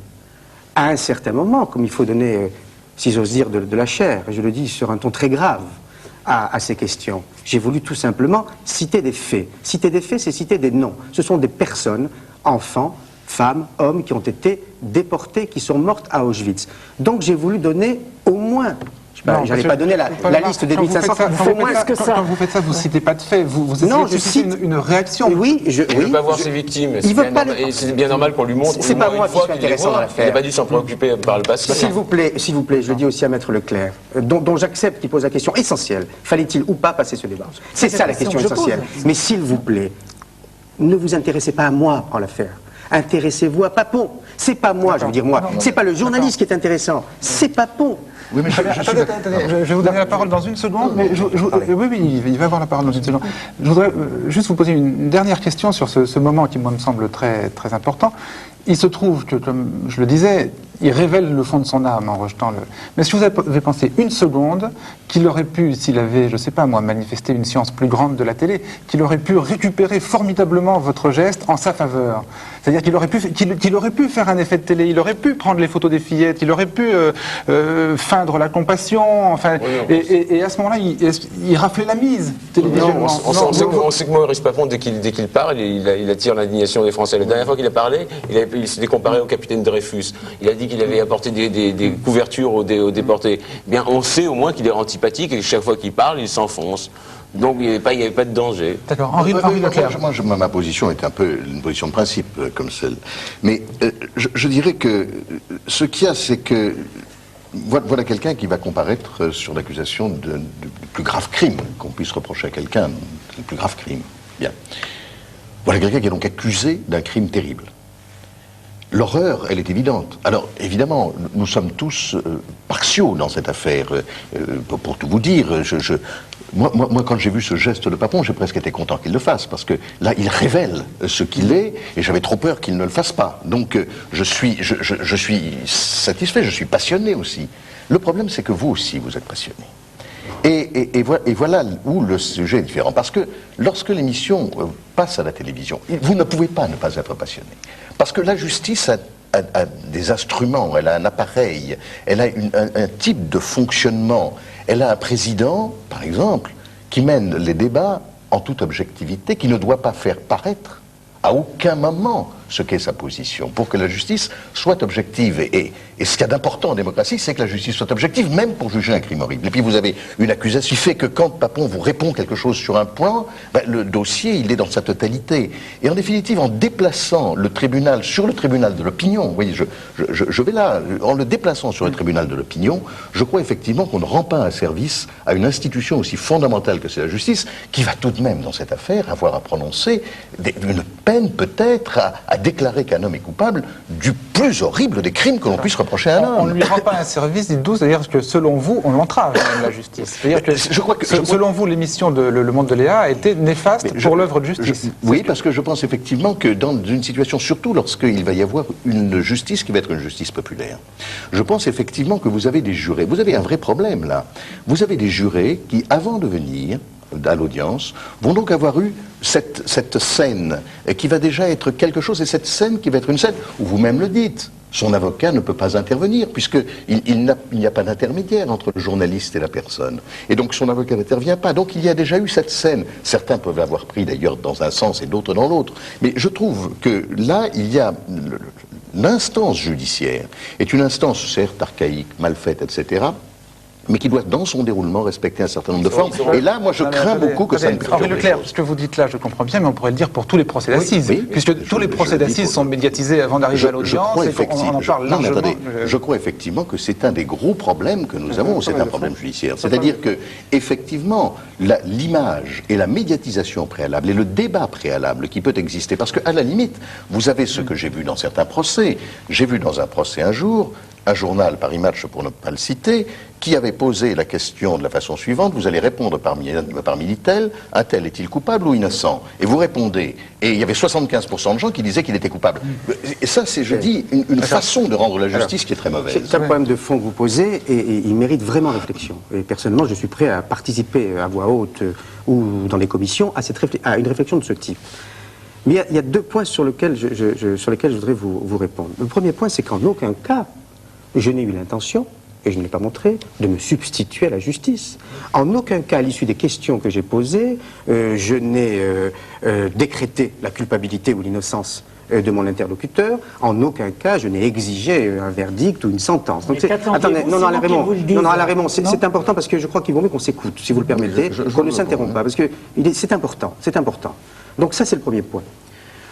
à un certain moment, comme il faut donner, si j'ose dire, de la chair, et je le dis sur un ton très grave, à ces questions. J'ai voulu tout simplement citer des faits. Citer des faits, c'est citer des noms. Ce sont des personnes, enfants, femmes, hommes, qui ont été déportés, qui sont mortes à Auschwitz. Donc j'ai voulu donner au moins... Je n'allais pas donner la liste des 1500. Quand vous faites ça, vous ne citez pas de faits. Vous essayez de citer une réaction. Il ne veut pas voir ses victimes. C'est bien normal qu'on lui montre. C'est pas moi qui suis intéressant dans l'affaire. Il n'a pas dû s'en préoccuper par le passé. S'il vous plaît, je le dis aussi à Maître Leclerc, dont j'accepte qu'il pose la question essentielle. Fallait-il ou pas passer ce débat? C'est ça la question essentielle. Mais s'il vous plaît, ne vous intéressez pas à moi en l'affaire. Intéressez-vous à Papon. C'est pas moi, je veux dire moi. C'est pas le journaliste qui est intéressant. C'est Papon. Oui, mais je vais vous donner la parole dans une seconde. Mais oui, il va avoir la parole dans une seconde. Je voudrais juste vous poser une dernière question sur ce moment qui, moi, me semble très, très important. Il se trouve que, comme je le disais, il révèle le fond de son âme en rejetant le... Mais si vous avez pensé une seconde qu'il aurait pu, s'il avait, je ne sais pas moi, manifesté une science plus grande de la télé, qu'il aurait pu récupérer formidablement votre geste en sa faveur. C'est-à-dire qu'il aurait pu faire un effet de télé, il aurait pu prendre les photos des fillettes, il aurait pu feindre la compassion, enfin, et à ce moment-là, il raflait la mise télévisuellement. On sait que Maurice Papon, dès qu'il parle, il attire l'indignation des Français. La dernière fois qu'il a parlé, il s'était comparé au capitaine Dreyfus. Il a dit qu'il avait apporté des couvertures aux déportés. Bien, on sait au moins qu'il est antipathique et que chaque fois qu'il parle, il s'enfonce. Donc il n'y avait pas de danger. D'accord. Henri Leclerc. Moi, ma position est un peu une position de principe comme celle. Mais je dirais que ce qu'il y a, c'est que voilà quelqu'un qui va comparaître sur l'accusation du plus grave crime qu'on puisse reprocher à quelqu'un, le plus grave crime. Bien. Voilà quelqu'un qui est donc accusé d'un crime terrible. L'horreur, elle est évidente. Alors, évidemment, nous sommes tous partiaux dans cette affaire. Pour tout vous dire, moi, quand j'ai vu ce geste de Papon, j'ai presque été content qu'il le fasse, parce que là, il révèle ce qu'il est, et j'avais trop peur qu'il ne le fasse pas. Donc, je suis satisfait, je suis passionné aussi. Le problème, c'est que vous aussi, vous êtes passionné. Et voilà où le sujet est différent. Parce que lorsque l'émission passe à la télévision, vous ne pouvez pas ne pas être passionné. Parce que la justice a des instruments, elle a un appareil, elle a un type de fonctionnement. Elle a un président, par exemple, qui mène les débats en toute objectivité, qui ne doit pas faire paraître à aucun moment ce qu'est sa position, pour que la justice soit objective. Et ce qu'il y a d'important en démocratie, c'est que la justice soit objective, même pour juger un crime horrible. Et puis vous avez une accusation qui fait que quand Papon vous répond quelque chose sur un point, le dossier, il est dans sa totalité. Et en définitive, en déplaçant le tribunal sur le tribunal de l'opinion, vous voyez, je vais là, en le déplaçant sur le tribunal de l'opinion, je crois effectivement qu'on ne rend pas un service à une institution aussi fondamentale que c'est la justice, qui va tout de même, dans cette affaire, avoir à prononcer une peine peut-être à déclarer qu'un homme est coupable du plus horrible des crimes que l'on puisse reprocher à un homme. On ne lui rend pas un service, dites-vous, c'est-à-dire que selon vous, on l'entrave la justice. C'est-à-dire que, selon vous, l'émission de Le Monde de Léa a été néfaste pour l'œuvre de justice. Oui, parce que je pense effectivement que dans une situation, surtout lorsqu'il va y avoir une justice qui va être une justice populaire, je pense effectivement que vous avez des jurés. Vous avez un vrai problème là. Vous avez des jurés qui, avant de venir à l'audience, vont donc avoir eu cette scène qui va déjà être quelque chose, et cette scène qui va être une scène où vous-même le dites, son avocat ne peut pas intervenir, puisqu'il n'y a pas d'intermédiaire entre le journaliste et la personne. Et donc son avocat n'intervient pas. Donc il y a déjà eu cette scène. Certains peuvent l'avoir pris d'ailleurs dans un sens et d'autres dans l'autre. Mais je trouve que là, il y a... L'instance judiciaire est une instance, certes, archaïque, mal faite, etc., mais qui doit, dans son déroulement, respecter un certain nombre de formes. Et là, moi, je crains beaucoup que ça ne perturbe Henri Leclerc, ce que vous dites là, je comprends bien, mais on pourrait le dire pour tous les procès d'assises, puisque tous les procès d'assises sont médiatisés avant d'arriver à l'audience, et on en parle largement. Je crois effectivement que c'est un des gros problèmes que nous avons, c'est un problème judiciaire. C'est-à-dire que, effectivement, l'image et la médiatisation préalable, et le débat préalable qui peut exister, parce qu'à la limite, vous avez ce que j'ai vu dans certains procès. J'ai vu dans un procès un jour un journal, Paris Match pour ne pas le citer, qui avait posé la question de la façon suivante, vous allez répondre parmi les tels, un tel est-il coupable ou innocent? Et vous répondez, et il y avait 75% de gens qui disaient qu'il était coupable. Et ça, c'est, je dis, une façon de rendre la justice qui est très mauvaise. C'est un problème de fond que vous posez, et il mérite vraiment réflexion. Et personnellement, je suis prêt à participer à voix haute ou dans les commissions à une réflexion de ce type. Mais il y a 2 points sur lesquels je voudrais vous répondre. Le premier point, c'est qu'en aucun cas, je n'ai eu l'intention, et je ne l'ai pas montré, de me substituer à la justice. En aucun cas, à l'issue des questions que j'ai posées, je n'ai décrété la culpabilité ou l'innocence de mon interlocuteur. En aucun cas, je n'ai exigé un verdict ou une sentence. Donc attendez, non, Alain Raymond, c'est important parce que je crois qu'il vaut mieux qu'on s'écoute, si vous le permettez, qu'on ne s'interrompe pas, parce que c'est important, c'est important. Donc ça, c'est le premier point.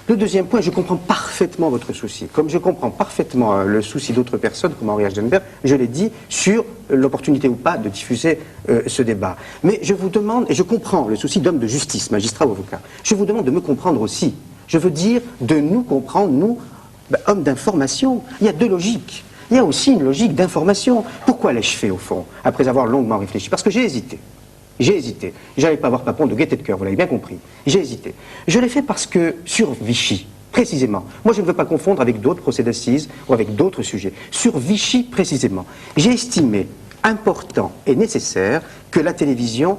Le deuxième point, je comprends parfaitement votre souci, comme je comprends parfaitement le souci d'autres personnes, comme Henri Agenberg, je l'ai dit, sur l'opportunité ou pas de diffuser ce débat. Mais je vous demande, et je comprends le souci d'homme de justice, magistrat ou avocat, je vous demande de me comprendre aussi. Je veux dire de nous comprendre, nous, hommes d'information. Il y a 2 logiques. Il y a aussi une logique d'information. Pourquoi l'ai-je fait, au fond, après avoir longuement réfléchi? Parce que j'ai hésité. J'ai hésité. J'allais pas voir Papon de gaieté de cœur, vous l'avez bien compris. J'ai hésité. Je l'ai fait parce que, sur Vichy, précisément, moi je ne veux pas confondre avec d'autres procès d'assises ou avec d'autres sujets. Sur Vichy, précisément, j'ai estimé important et nécessaire que la télévision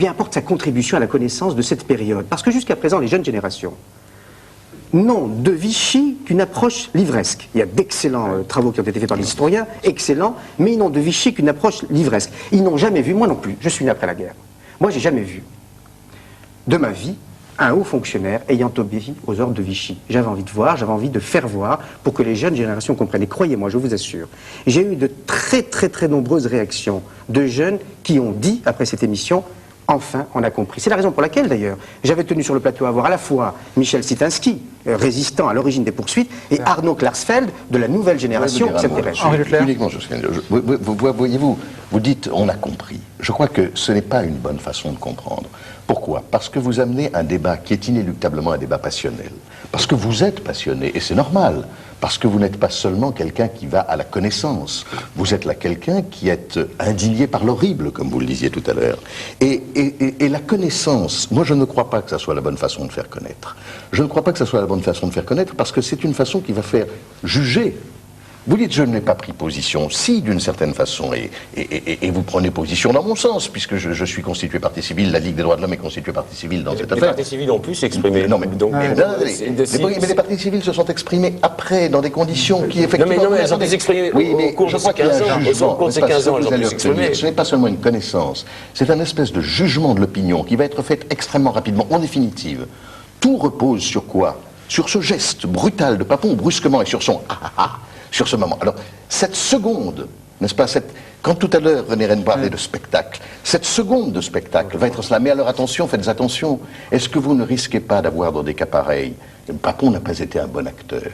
apporte sa contribution à la connaissance de cette période. Parce que jusqu'à présent, les jeunes générations n'ont de Vichy qu'une approche livresque. Il y a d'excellents travaux qui ont été faits par les historiens, excellents, mais ils n'ont de Vichy qu'une approche livresque. Ils n'ont jamais vu, moi non plus, je suis né après la guerre, moi j'ai jamais vu de ma vie un haut fonctionnaire ayant obéi aux ordres de Vichy. J'avais envie de voir, j'avais envie de faire voir pour que les jeunes générations comprennent. Et croyez-moi, je vous assure, j'ai eu de très nombreuses réactions de jeunes qui ont dit, après cette émission, enfin, on a compris. C'est la raison pour laquelle, d'ailleurs, j'avais tenu sur le plateau à voir à la fois Michel Sitansky, résistant à l'origine des poursuites, et Arnaud Klarsfeld, de la nouvelle génération qui s'intéresse. Uniquement, voyez-vous, vous dites on a compris. Je crois que ce n'est pas une bonne façon de comprendre. Pourquoi? Parce que vous amenez un débat qui est inéluctablement un débat passionnel. Parce que vous êtes passionné, et c'est normal. Parce que vous n'êtes pas seulement quelqu'un qui va à la connaissance. Vous êtes là quelqu'un qui est indigné par l'horrible, comme vous le disiez tout à l'heure. Et la connaissance, moi je ne crois pas que ça soit la bonne façon de faire connaître. Je ne crois pas que ça soit la bonne façon de faire connaître parce que c'est une façon qui va faire juger. Vous dites, je n'ai pas pris position, si, d'une certaine façon, et vous prenez position dans mon sens, puisque je suis constitué partie civile, la Ligue des droits de l'homme est constituée partie civile dans cette affaire. Les partis civils ont pu s'exprimer. Non, mais les partis civils se sont exprimés après, dans des conditions qui, effectivement... Non, mais elles ont pu s'exprimer au cours de ces 15 ans. Au cours de ces 15 ans, elles ont pu s'exprimer. Ce n'est pas seulement une connaissance, c'est un espèce de jugement de l'opinion qui va être fait extrêmement rapidement. En définitive, tout repose sur quoi? Sur ce geste brutal de Papon, brusquement, et sur son sur ce moment. Alors, cette seconde, n'est-ce pas, quand tout à l'heure René Rennes parlait de spectacle, cette seconde de spectacle va être cela. Mais alors attention, faites attention, est-ce que vous ne risquez pas d'avoir dans des cas pareils, Papon n'a pas été un bon acteur.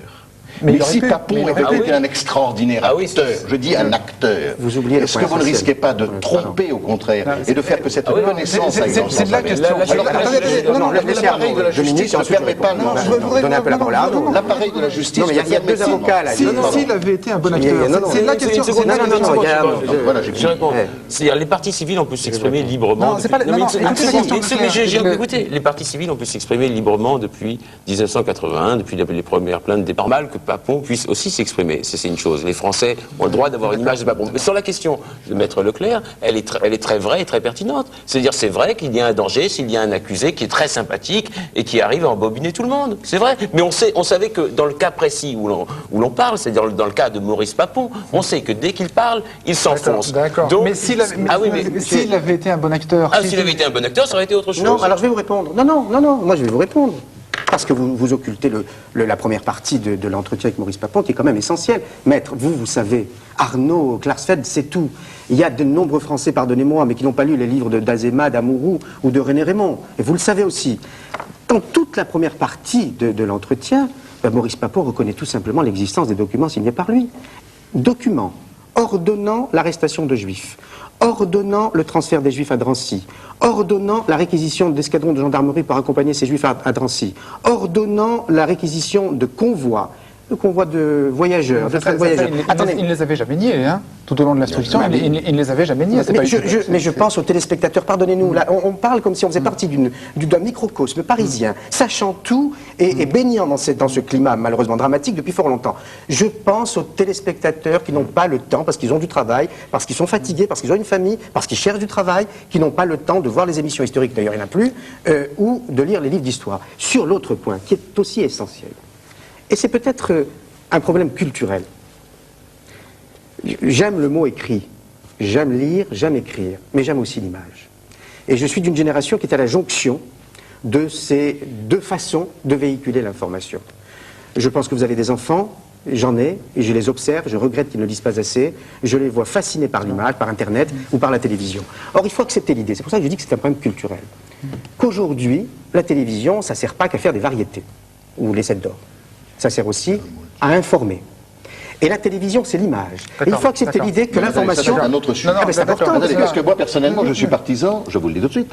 Mais si Papon avait été un extraordinaire acteur, je dis un acteur, est-ce que vous ne risquez pas de tromper au contraire et de faire que cette connaissance aille dans ce sens? C'est de la question. L'appareil de la justice ne permet pas... L'appareil de la justice... Il y a 2 avocats là. S'il avait été un bon acteur, c'est la question. Je réponds. C'est-à-dire les partis civils ont pu s'exprimer librement. Écoutez, les partis civils ont pu s'exprimer librement depuis 1981, depuis les premières plaintes des normal que Papon puisse aussi s'exprimer. C'est une chose. Les Français ont le droit d'avoir une image de Papon. Mais sur la question de Maître Leclerc, elle est très vraie et très pertinente. C'est-à-dire, c'est vrai qu'il y a un danger s'il y a un accusé qui est très sympathique et qui arrive à embobiner tout le monde. C'est vrai. Mais on savait que dans le cas précis où l'on parle, c'est-à-dire dans le cas de Maurice Papon, on sait que dès qu'il parle, il s'enfonce. D'accord. Mais s'il avait été un bon acteur... s'il avait été un bon acteur, ça aurait été autre chose. Non, alors je vais vous répondre. Non, moi je vais vous répondre. Parce que vous occultez la première partie de l'entretien avec Maurice Papon, qui est quand même essentielle. Maître, vous savez, Arnaud Klarsfeld, c'est tout. Il y a de nombreux Français, pardonnez-moi, mais qui n'ont pas lu les livres d'Azéma, d'Amouroux ou de René Raymond. Et vous le savez aussi. Dans toute la première partie de l'entretien, Maurice Papon reconnaît tout simplement l'existence des documents signés par lui. Documents ordonnant l'arrestation de Juifs, ordonnant le transfert des Juifs à Drancy, ordonnant la réquisition d'escadrons de gendarmerie pour accompagner ces Juifs à Drancy, ordonnant la réquisition de convois le convoi de voyageurs, de train de voyageurs. Il ne les avait jamais niés, hein. Tout au long de l'instruction, il ne les avait jamais niés. Mais je pense aux téléspectateurs, pardonnez-nous, là, on parle comme si on faisait partie d'un microcosme parisien, sachant tout et baignant dans ce climat malheureusement dramatique depuis fort longtemps. Je pense aux téléspectateurs qui n'ont pas le temps, parce qu'ils ont du travail, parce qu'ils sont fatigués, parce qu'ils ont une famille, parce qu'ils cherchent du travail, qui n'ont pas le temps de voir les émissions historiques, d'ailleurs il n'y en a plus, ou de lire les livres d'histoire. Sur l'autre point, qui est aussi essentiel, et c'est peut-être un problème culturel. J'aime le mot écrit, j'aime lire, j'aime écrire, mais j'aime aussi l'image. Et je suis d'une génération qui est à la jonction de ces deux façons de véhiculer l'information. Je pense que vous avez des enfants, j'en ai, et je les observe, je regrette qu'ils ne lisent pas assez, je les vois fascinés par l'image, par Internet ou par la télévision. Or, il faut accepter l'idée, c'est pour ça que je dis que c'est un problème culturel. Qu'aujourd'hui, la télévision, ça ne sert pas qu'à faire des variétés, ou les 7 d'or. Ça sert aussi à informer. Et la télévision, c'est l'image. Et il faut accepter l'idée que l'information... C'est un autre sujet. C'est important. Parce que moi, personnellement, je suis partisan, je vous le dis tout de suite,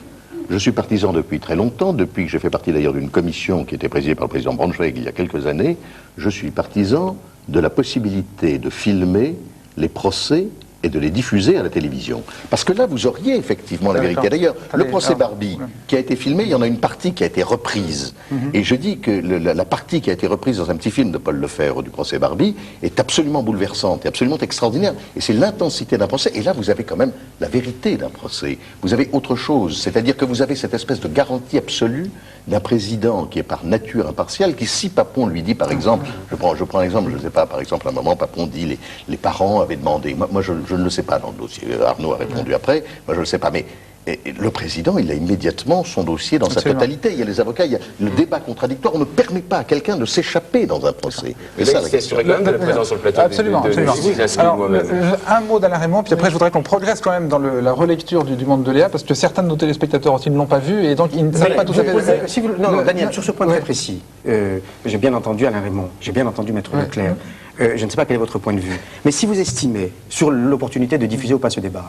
je suis partisan depuis très longtemps, depuis que j'ai fait partie d'ailleurs d'une commission qui était présidée par le président Braunschweig il y a quelques années, je suis partisan de la possibilité de filmer les procès et de les diffuser à la télévision. Parce que là, vous auriez effectivement la vérité. D'ailleurs, le procès Barbie qui a été filmé, il y en a une partie qui a été reprise. Et je dis que la partie qui a été reprise dans un petit film de Paul Lefebvre du procès Barbie est absolument bouleversante, est absolument extraordinaire. Et c'est l'intensité d'un procès. Et là, vous avez quand même la vérité d'un procès. Vous avez autre chose. C'est-à-dire que vous avez cette espèce de garantie absolue d'un président qui est par nature impartial, qui, si Papon lui dit, par exemple, je prends un exemple, je ne sais pas, par exemple, à un moment, Papon dit, les parents avaient demandé, moi je ne le sais pas dans le dossier, Arnaud a répondu après, moi je ne le sais pas, mais le président, il a immédiatement son dossier dans sa totalité. Il y a les avocats, il y a le débat contradictoire. On ne permet pas à quelqu'un de s'échapper dans un procès. Et ça, la question. Quand même de la présence sur le plateau. Absolument. Alors, un mot d'Alain Raymond, puis après je voudrais qu'on progresse quand même dans la relecture du Monde de Léa, parce que certains de nos téléspectateurs aussi ne l'ont pas vu, et donc ils ne savent pas tout à fait... Non, Daniel, sur ce point très précis, j'ai bien entendu Alain Raymond, j'ai bien entendu Maître Leclerc. Je ne sais pas quel est votre point de vue, mais si vous estimez, sur l'opportunité de diffuser ou pas ce débat,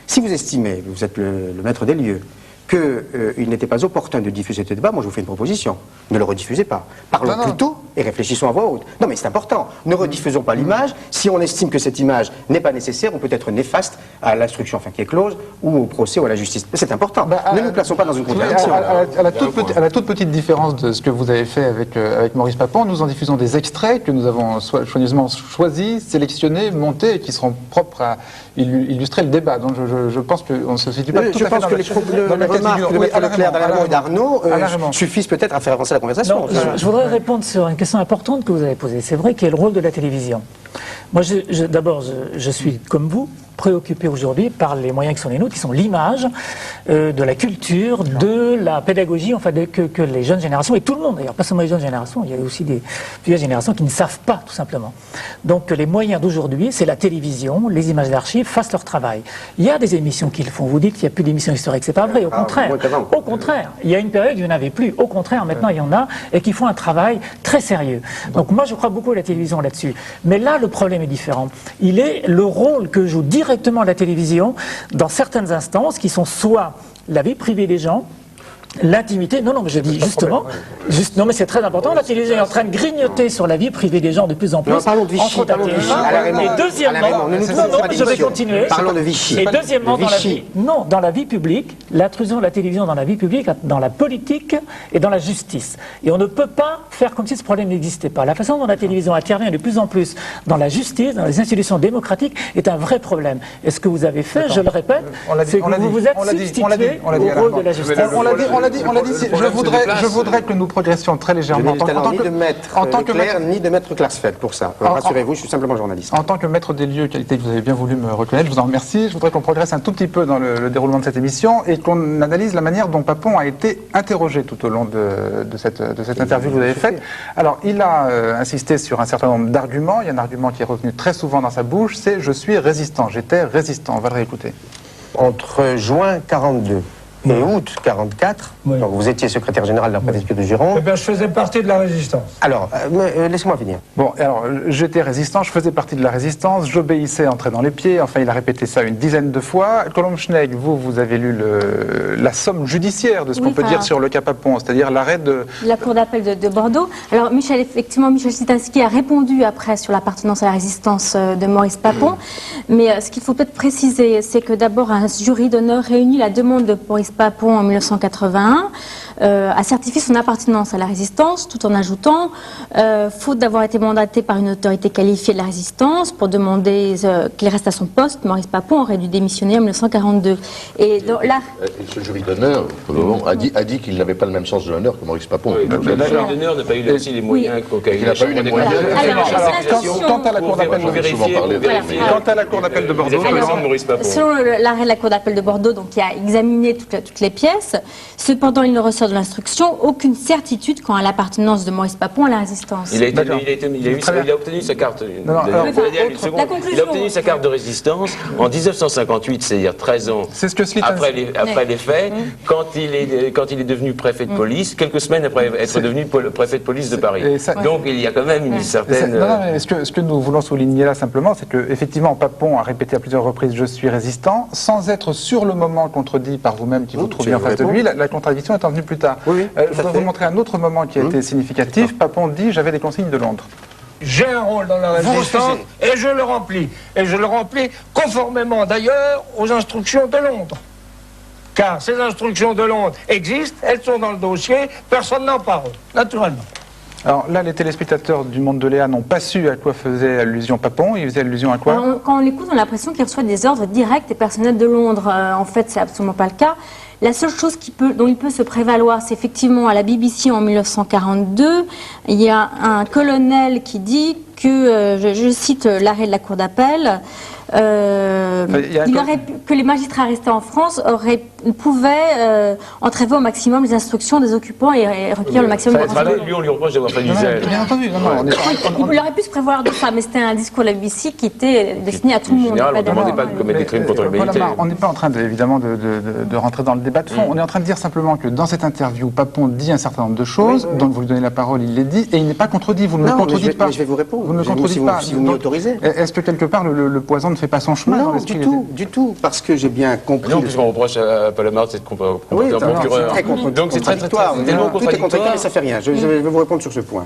si vous estimez, vous êtes le maître des lieux, qu'il n'était pas opportun de diffuser ce débat, moi je vous fais une proposition. Ne le rediffusez pas. Parlons plutôt et réfléchissons à voix haute. Non mais c'est important. Ne rediffusons pas l'image. Si on estime que cette image n'est pas nécessaire ou peut être néfaste à l'instruction qui est close ou au procès ou à la justice. C'est important. Ne nous plaçons pas dans une contradiction. À la toute petite différence de ce que vous avez fait avec Maurice Papon, nous en diffusons des extraits que nous avons soigneusement choisis, sélectionnés, montés et qui seront propres à illustrer le débat. Donc je pense qu'on ne se situe pas tout à fait dans la remarques de Maître Leclerc, d'Alain Raymond et d'Arnaud suffisent peut-être à faire avancer la conversation. Je voudrais répondre sur une question importante que vous avez posée. C'est vrai qu'il y a le rôle de la télévision. Moi, d'abord, je suis comme vous préoccupé aujourd'hui par les moyens qui sont les nôtres, qui sont l'image, de la culture, de la pédagogie, enfin que les jeunes générations, et tout le monde d'ailleurs, pas seulement les jeunes générations, il y a aussi des vieilles générations qui ne savent pas tout simplement. Donc les moyens d'aujourd'hui, c'est la télévision, les images d'archives fassent leur travail. Il y a des émissions qu'ils font, vous dites qu'il n'y a plus d'émissions historiques, c'est pas vrai, au contraire, il y a une période où il n'y en avait plus, au contraire, maintenant il y en a, et qui font un travail très sérieux. Donc moi je crois beaucoup à la télévision là-dessus. Mais là le problème est différent. Il est le rôle que joue directement la télévision dans certaines instances qui sont soit la vie privée des gens, l'intimité, non, mais je dis justement, non, mais c'est très important, la télévision est en train de grignoter sur la vie privée des gens de plus en plus. Parlons de Vichy, parlons de Vichy. Et deuxièmement, je vais continuer. Parlons de Vichy. Et deuxièmement, dans la vie publique, l'intrusion de la télévision dans la vie publique, dans la politique et dans la justice. Et on ne peut pas faire comme si ce problème n'existait pas. La façon dont la télévision intervient de plus en plus dans la justice, dans les institutions démocratiques, est un vrai problème. Et ce que vous avez fait, je le répète, c'est que vous vous êtes substitué au rôle de la justice. On l'a dit, je voudrais que nous progressions très légèrement. Je n'ai le talent ni de Maître Leclerc, ni de Maître Klarsfeld pour ça. Rassurez-vous, je suis simplement journaliste. En tant que maître des lieux, qualité que vous avez bien voulu me reconnaître, je vous en remercie. Je voudrais qu'on progresse un tout petit peu dans le déroulement de cette émission et qu'on analyse la manière dont Papon a été interrogé tout au long de cette interview que vous avez faite. Alors, il a insisté sur un certain nombre d'arguments. Il y a un argument qui est revenu très souvent dans sa bouche, c'est « je suis résistant, j'étais résistant ». On va le réécouter. Entre juin 42 et août 44. Donc vous étiez secrétaire général de la préfecture de Gironde. Eh bien, je faisais partie de la résistance. Alors, laissez-moi finir. Bon, alors, j'étais résistant, je faisais partie de la résistance, j'obéissais, entrait dans les pieds, enfin, il a répété ça une dizaine de fois. Colombe Schnegg, vous avez lu la somme judiciaire de ce qu'on peut dire sur le cas Papon, c'est-à-dire l'arrêt de... La cour d'appel de Bordeaux. Alors, Michel Sitinski a répondu après sur l'appartenance à la résistance de Maurice Papon, mais ce qu'il faut peut-être préciser, c'est que d'abord, un jury d'honneur réunit la demande de Maurice Papon en 1981 a certifié son appartenance à la résistance, tout en ajoutant, faute d'avoir été mandaté par une autorité qualifiée de la résistance pour demander qu'il reste à son poste, Maurice Papon aurait dû démissionner en 1942. Et donc, là, ce jury d'honneur a dit qu'il n'avait pas le même sens de l'honneur que Maurice Papon. Le jury d'honneur n'a pas eu aussi les moyens qu'il n'a pas eu les moyens. Quant à la cour d'appel de Bordeaux, selon l'arrêt de la cour d'appel de Bordeaux, donc qui a examiné toutes les pièces, cependant il ne ressort de l'instruction aucune certitude quant à l'appartenance de Maurice Papon à la résistance. Il a obtenu sa carte. Il a obtenu sa carte de résistance en 1958, c'est-à-dire 13 ans après les faits, quand il est devenu préfet de police, quelques semaines après être devenu préfet de police de Paris. Donc il y a quand même une certaine... Ce que nous voulons souligner là simplement, c'est qu'effectivement Papon a répété à plusieurs reprises « je suis résistant », sans être sur le moment contredit par vous-même qui vous trouviez en face de lui. La contradiction est venue plus tard. Je voudrais vous montrer un autre moment qui a été significatif. Papon dit « j'avais des consignes de Londres ». J'ai un rôle dans la résistance et je le remplis. Et je le remplis conformément d'ailleurs aux instructions de Londres. Car ces instructions de Londres existent, elles sont dans le dossier, personne n'en parle, naturellement. Alors là, les téléspectateurs du Monde de Léa n'ont pas su à quoi faisait allusion Papon. Il faisait allusion à quoi? Quand on l'écoute, on a l'impression qu'il reçoit des ordres directs et personnels de Londres. En fait, c'est absolument pas le cas. La seule chose dont il peut se prévaloir, c'est effectivement à la BBC en 1942, il y a un colonel qui dit que, je cite l'arrêt de la cour d'appel, que les magistrats restés en France pouvaient entraver au maximum les instructions des occupants et recueillir le maximum de renseignements. Lui, on lui reproche d'avoir fait l'usage. Bien entendu, il aurait pu se prévoir de ça, mais c'était un discours de la BBC qui était destiné à tout le monde. En général, on ne demandait pas de commettre des crimes contre l'humanité. On n'est pas en train, évidemment, de rentrer dans le débat de fond. On est en train de dire simplement que dans cette interview, Papon dit un certain nombre de choses, dont vous lui donnez la parole, il les dit, et il n'est pas contredit. Vous ne le contredites pas. Mais je vais vous répondre. Vous ne le contredites pas. Si vous m'y autorisez. Est-ce que quelque part, le poison ne fait pas son chemin? Non, du tout, parce que j'ai bien compris. Non, puisqu'on reproche à Palomar de s'être comporté en procureur. Donc c'est très contradictoire. Tout est contradictoire, mais ça fait rien. Je vais vous répondre sur ce point.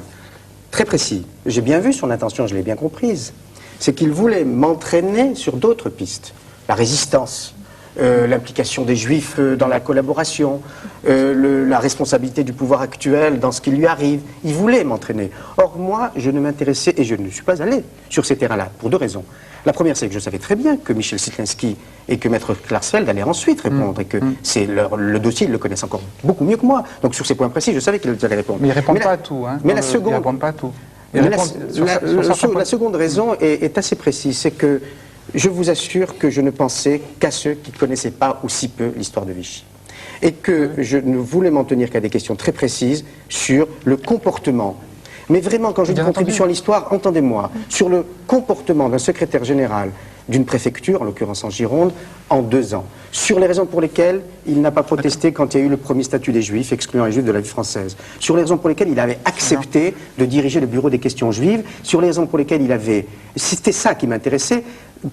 Très précis. J'ai bien vu son intention, je l'ai bien comprise. C'est qu'il voulait m'entraîner sur d'autres pistes. La résistance, l'implication des Juifs dans la collaboration, la responsabilité du pouvoir actuel dans ce qui lui arrive. Il voulait m'entraîner. Or, moi, je ne m'intéressais, et je ne suis pas allé sur ces terrains-là, pour deux raisons. La première, c'est que je savais très bien que Michel Sitinski et que Maître Klarsfeld allaient ensuite répondre, et que c'est le dossier, ils le connaissent encore beaucoup mieux que moi. Donc sur ces points précis, je savais qu'ils allaient répondre. Mais ils ne répondent pas à tout. Hein, mais la seconde... Ils répondent pas à tout. La seconde raison est assez précise, c'est que je vous assure que je ne pensais qu'à ceux qui ne connaissaient pas ou si peu l'histoire de Vichy. Et que je ne voulais m'en tenir qu'à des questions très précises sur le comportement. Mais vraiment, quand je dis contribution à l'histoire, entendez-moi, sur le comportement d'un secrétaire général d'une préfecture, en l'occurrence en Gironde, en 2 ans. Sur les raisons pour lesquelles il n'a pas protesté quand il y a eu le premier statut des Juifs, excluant les Juifs de la vie française. Sur les raisons pour lesquelles il avait accepté de diriger le bureau des questions juives. Sur les raisons pour lesquelles il avait... C'était ça qui m'intéressait,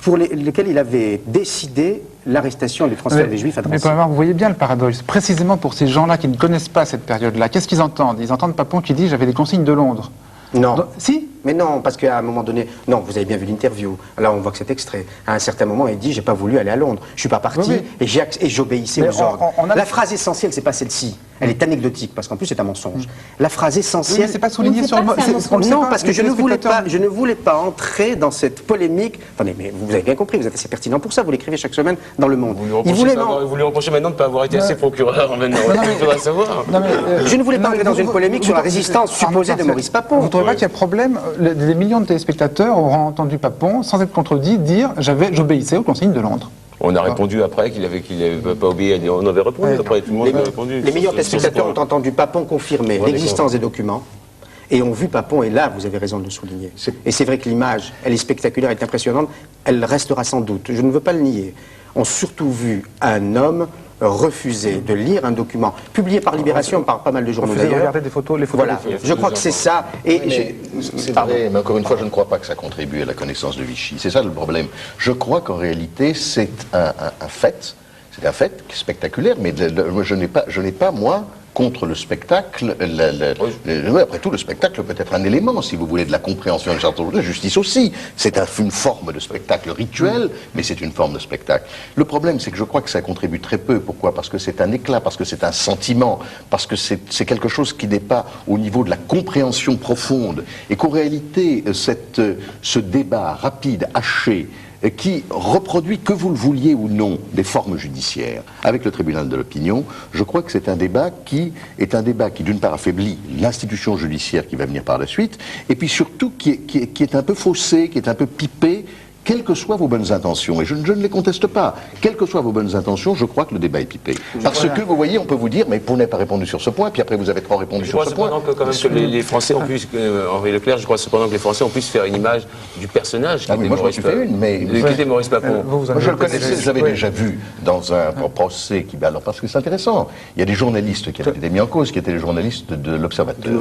pour lesquelles il avait décidé l'arrestation et le transfert des Juifs à Drancy. Mais vous voyez bien le paradoxe. Précisément pour ces gens-là qui ne connaissent pas cette période-là, qu'est-ce qu'ils entendent? Ils entendent Papon qui dit « j'avais des consignes de Londres ». Non. Si. Mais non, parce qu'à un moment donné... Non, vous avez bien vu l'interview. Là, on voit que c'est extrait. À un certain moment, il dit « j'ai pas voulu aller à Londres. Je suis pas parti et j'obéissais aux ordres ». La phrase essentielle, c'est pas celle-ci. Elle est anecdotique, parce qu'en plus, c'est un mensonge. La phrase essentielle... Oui, mais c'est pas souligné sur le... Non, parce que je ne voulais pas entrer dans cette polémique... Attendez, mais vous avez bien compris, vous êtes assez pertinent pour ça. Vous l'écrivez chaque semaine dans Le Monde. Vous lui reprochez maintenant de ne pas avoir été assez procureur. Maintenant, il faudra savoir. Je ne voulais pas entrer dans une polémique sur la résistance supposée de Maurice Papon. Vous ne trouvez pas qu'il y a problème? Des millions de téléspectateurs auront entendu Papon, sans être contredit, dire « j'obéissais aux consignes de Londres ». On a répondu après qu'il n'avait pas obéi. On avait répondu après, tout le monde avait répondu. Les millions de téléspectateurs ont entendu Papon confirmer l'existence des documents et ont vu Papon, et là, vous avez raison de le souligner. Et c'est vrai que l'image, elle est spectaculaire, elle est impressionnante, elle restera sans doute, je ne veux pas le nier. Ont surtout vu un homme refusé de lire un document publié par Libération, par pas mal de journaux d'ailleurs. Regardez les photos Voilà, je crois que c'est ça. Et c'est vrai, mais encore une fois, je ne crois pas que ça contribue à la connaissance de Vichy. C'est ça le problème. Je crois qu'en réalité, c'est un fait. C'est un fait spectaculaire, mais je n'ai pas, moi, contre le spectacle. Après tout, le spectacle peut être un élément, si vous voulez, de la compréhension d'une certaine chose. La justice aussi. C'est une forme de spectacle rituel, mais c'est une forme de spectacle. Le problème, c'est que je crois que ça contribue très peu. Pourquoi? Parce que c'est un éclat, parce que c'est un sentiment, parce que c'est quelque chose qui n'est pas au niveau de la compréhension profonde. Et qu'en réalité, ce débat rapide, haché, qui reproduit, que vous le vouliez ou non, des formes judiciaires avec le tribunal de l'opinion, je crois que c'est un débat qui d'une part affaiblit l'institution judiciaire qui va venir par la suite, et puis surtout qui est un peu faussé, qui est un peu pipé, quelles que soient vos bonnes intentions, et je ne les conteste pas, quelles que soient vos bonnes intentions, je crois que le débat est pipé. Parce que, vous voyez, on peut vous dire, mais vous n'avez pas répondu sur ce point, puis après vous avez trop répondu sur ce point. Je crois cependant que, quand même, que les Français ont pu, Henri Leclerc, je crois cependant que les Français ont pu se faire une image du personnage qui était Maurice Papon. Moi, je le connaissais, je l'avais déjà vu dans un procès alors parce que c'est intéressant. Il y a des journalistes qui avaient été mis en cause, qui étaient les journalistes de l'Observateur,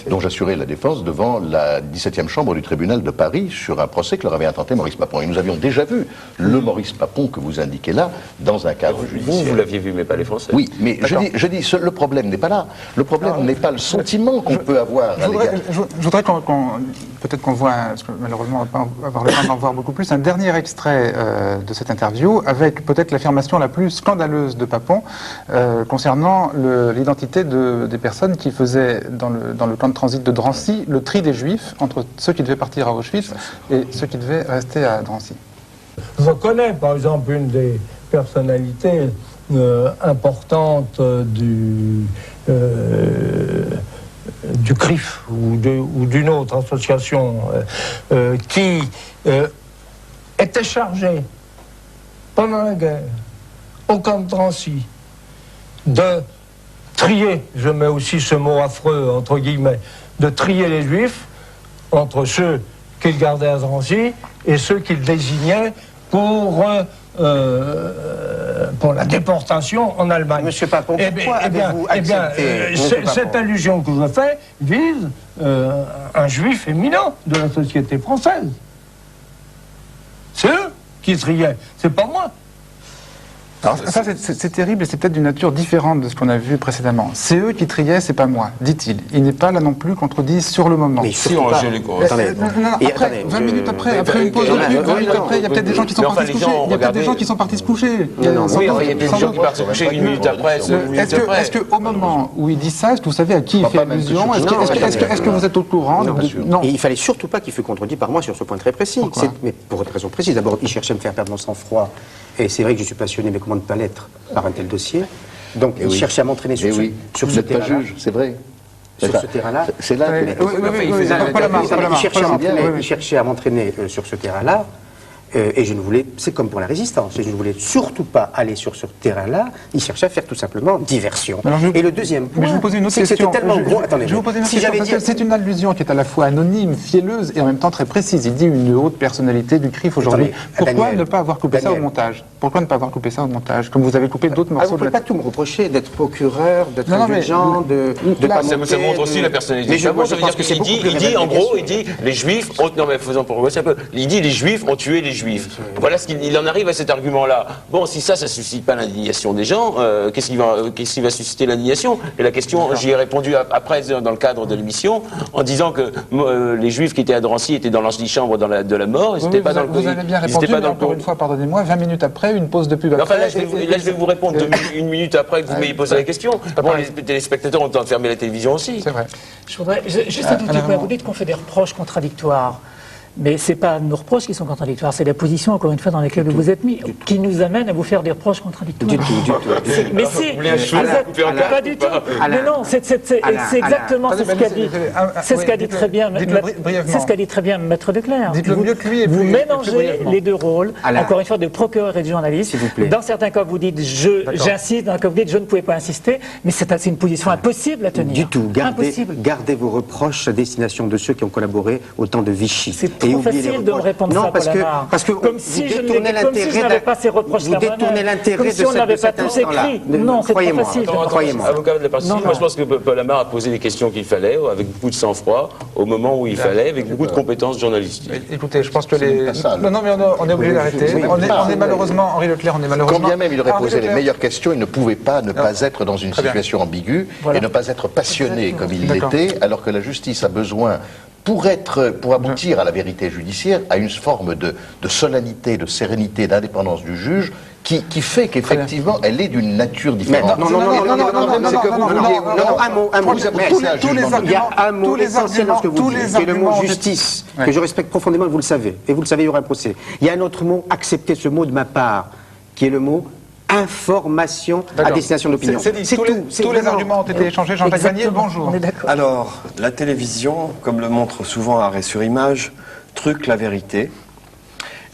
dont j'assurais la défense devant la 17e chambre du tribunal de Paris sur un procès que leur avait intenté Maurice Papon. Et nous avions déjà vu le Maurice Papon que vous indiquez là dans un cadre judiciaire. Vous l'aviez vu, mais pas les Français. Oui, mais je dis, le problème n'est pas là. Le problème n'est pas le sentiment qu'on peut avoir. Je voudrais peut-être qu'on voit, parce que malheureusement on va pas avoir le temps d'en voir beaucoup plus, un dernier extrait de cette interview avec peut-être l'affirmation la plus scandaleuse de Papon concernant l'identité des personnes qui faisaient dans le camp de transit de Drancy le tri des Juifs entre ceux qui devaient partir à Auschwitz et ceux qui devaient rester à Drancy. Je connais par exemple une des personnalités importantes du CRIF ou d'une autre association qui était chargée pendant la guerre au camp de Drancy de trier, je mets aussi ce mot affreux entre guillemets, de trier les Juifs entre ceux qu'il gardait à Drancy et ceux qu'il désignait pour la déportation en Allemagne. Monsieur Papon, pourquoi avez-vous accepté cette allusion que je fais vise un juif éminent de la société française. C'est eux qui triaient, c'est pas moi. Alors ça c'est terrible et c'est peut-être d'une nature différente de ce qu'on a vu précédemment. C'est eux qui triaient, c'est pas moi, dit-il. Il n'est pas là non plus contredit sur le moment. Mais si on a les cons. Après, 20 minutes après une pause, 20 minutes après, il y a peut-être des gens qui sont partis se coucher. Il y a peut-être des gens qui sont partis se coucher. Oui, il y a des gens qui partent se coucher une minute après. Est-ce qu'au moment où il dit ça, est-ce que vous savez à qui il fait allusion? Est-ce que vous êtes au courant? Non. Il fallait surtout pas qu'il fût contredit par moi sur ce point très précis. Mais pour une raison précise. D'abord, il cherchait à me faire perdre mon sang-froid. Et c'est vrai que je suis passionné, mais comment ne pas l'être par un tel dossier. Donc, il cherchait à m'entraîner sur ce terrain-là. C'est vrai. Sur ce terrain-là. C'est là il cherchait à m'entraîner sur ce terrain-là. Et je ne voulais, c'est comme pour la résistance, je ne voulais surtout pas aller sur ce terrain-là. Il cherchait à faire tout simplement diversion. Et le deuxième point, je vous pose une autre question. Tellement gros. Attendez, je vous pose une autre question parce que c'est une allusion qui est à la fois anonyme, fielleuse et en même temps très précise. Il dit une haute personnalité du CRIF aujourd'hui. Pourquoi ne pas avoir coupé ça au montage? Pourquoi ne pas avoir coupé ça au montage, comme vous avez coupé d'autres morceaux? Vous ne pouvez pas tout me reprocher d'être procureur, d'être indulgent, de pas monter. Ça montre aussi la personnalité. Ça veut dire qu'il dit, en gros, il dit les Juifs. Non mais faisons pour un peu. Il dit les Juifs ont tué les Juifs. Voilà ce qu'il en arrive à cet argument-là. Bon, si ça suscite pas l'indignation des gens, qu'est-ce qui va susciter l'indignation? Et la question, j'y ai répondu après dans le cadre de l'émission, en disant que les Juifs qui étaient à Drancy étaient dans l'antichambre de la mort. Vous avez bien répondu, mais encore une fois, pardonnez-moi, 20 minutes après, une pause de pub. Enfin, là, je vais vous répondre une minute après que vous m'ayez posé la question. Bon, les téléspectateurs ont le temps de fermer la télévision aussi. C'est vrai. Je voudrais juste un tout petit point. Vous dites qu'on fait des reproches contradictoires. Mais ce n'est pas nos reproches qui sont contradictoires, c'est la position, encore une fois, dans laquelle vous êtes mis, qui nous amène à vous faire des reproches contradictoires. Du tout. Mais c'est pas du tout. Mais non, c'est exactement ce qu'a dit. C'est ce qu'a dit très bien. C'est ce qu'a dit très bien Maître Leclerc. Vous mélangez les deux rôles, encore une fois, de procureur et de journaliste. Dans certains cas, vous dites j'insiste, dans d'autres cas, vous dites je ne pouvais pas insister, mais c'est une position impossible à tenir. Du tout. Gardez vos reproches à destination de ceux qui ont collaboré au temps de Vichy. trop facile de me répondre ça, parce Paul que, Amar. parce que Comme si je n'avais pas ces reproches-là. Vous détournez l'intérêt comme de si on n'avait pas tous écrit. Non, c'est trop facile. Croyez-moi. Avocat de la partie, moi je pense que Paul Amar a posé les questions qu'il fallait, avec beaucoup de sang-froid, au moment où il fallait, avec beaucoup de compétences journalistiques. Écoutez, je pense que Non, mais on est obligé d'arrêter. On est malheureusement, Henri Leclerc, on est malheureusement... Quand bien même il aurait posé les meilleures questions, il ne pouvait pas ne pas être dans une situation ambiguë et ne pas être passionné comme il l'était, alors que la justice a besoin, pour aboutir à la vérité judiciaire, à une forme de solennité, de sérénité, d'indépendance du juge, qui fait qu'effectivement, elle est d'une nature différente. Non, un mot. Il y a un mot essentiel dans ce que vous dites, qui est le mot justice, que je respecte profondément, et vous le savez. Et vous le savez, il y aura un procès. Il y a un autre mot, acceptez ce mot de ma part, qui est le mot information à destination de l'opinion. C'est tout. Tous les arguments ont été échangés. Jean-Jacques Vanier, bonjour. Alors, la télévision, comme le montre souvent Arrêt sur Image, truque la vérité.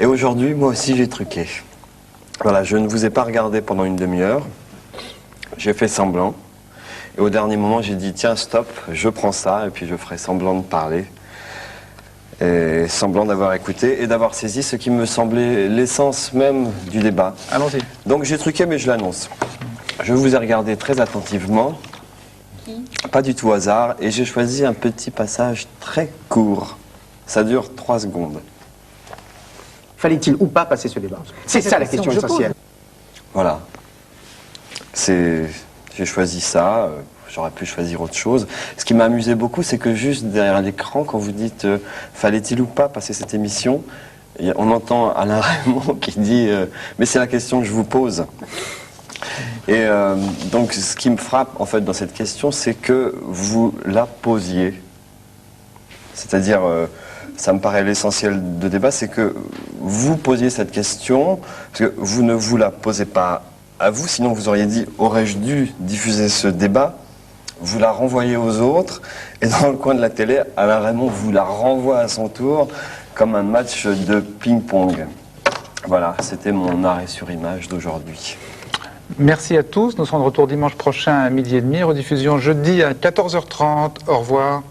Et aujourd'hui, moi aussi, j'ai truqué. Voilà, je ne vous ai pas regardé pendant une demi-heure. J'ai fait semblant. Et au dernier moment, j'ai dit, tiens, stop, je prends ça, et puis je ferai semblant de parler. Et semblant d'avoir écouté et d'avoir saisi ce qui me semblait l'essence même du débat. Allons-y. Donc j'ai truqué, mais je l'annonce. Je vous ai regardé très attentivement, pas du tout au hasard, et j'ai choisi un petit passage très court. Ça dure 3 secondes. Fallait-il ou pas passer ce débat? C'est ça la question essentielle. Voilà. J'ai choisi ça. J'aurais pu choisir autre chose. Ce qui m'a amusé beaucoup, c'est que juste derrière l'écran, quand vous dites fallait-il ou pas passer cette émission, on entend Alain Raymond qui dit mais c'est la question que je vous pose. Et donc ce qui me frappe en fait dans cette question, c'est que vous la posiez. C'est-à-dire, ça me paraît l'essentiel de débat, c'est que vous posiez cette question, parce que vous ne vous la posez pas à vous, sinon vous auriez dit aurais-je dû diffuser ce débat? Vous la renvoyez aux autres, et dans le coin de la télé, Alain Raymond vous la renvoie à son tour, comme un match de ping-pong. Voilà, c'était mon arrêt sur image d'aujourd'hui. Merci à tous, nous serons de retour dimanche prochain à 12h30, rediffusion jeudi à 14h30. Au revoir.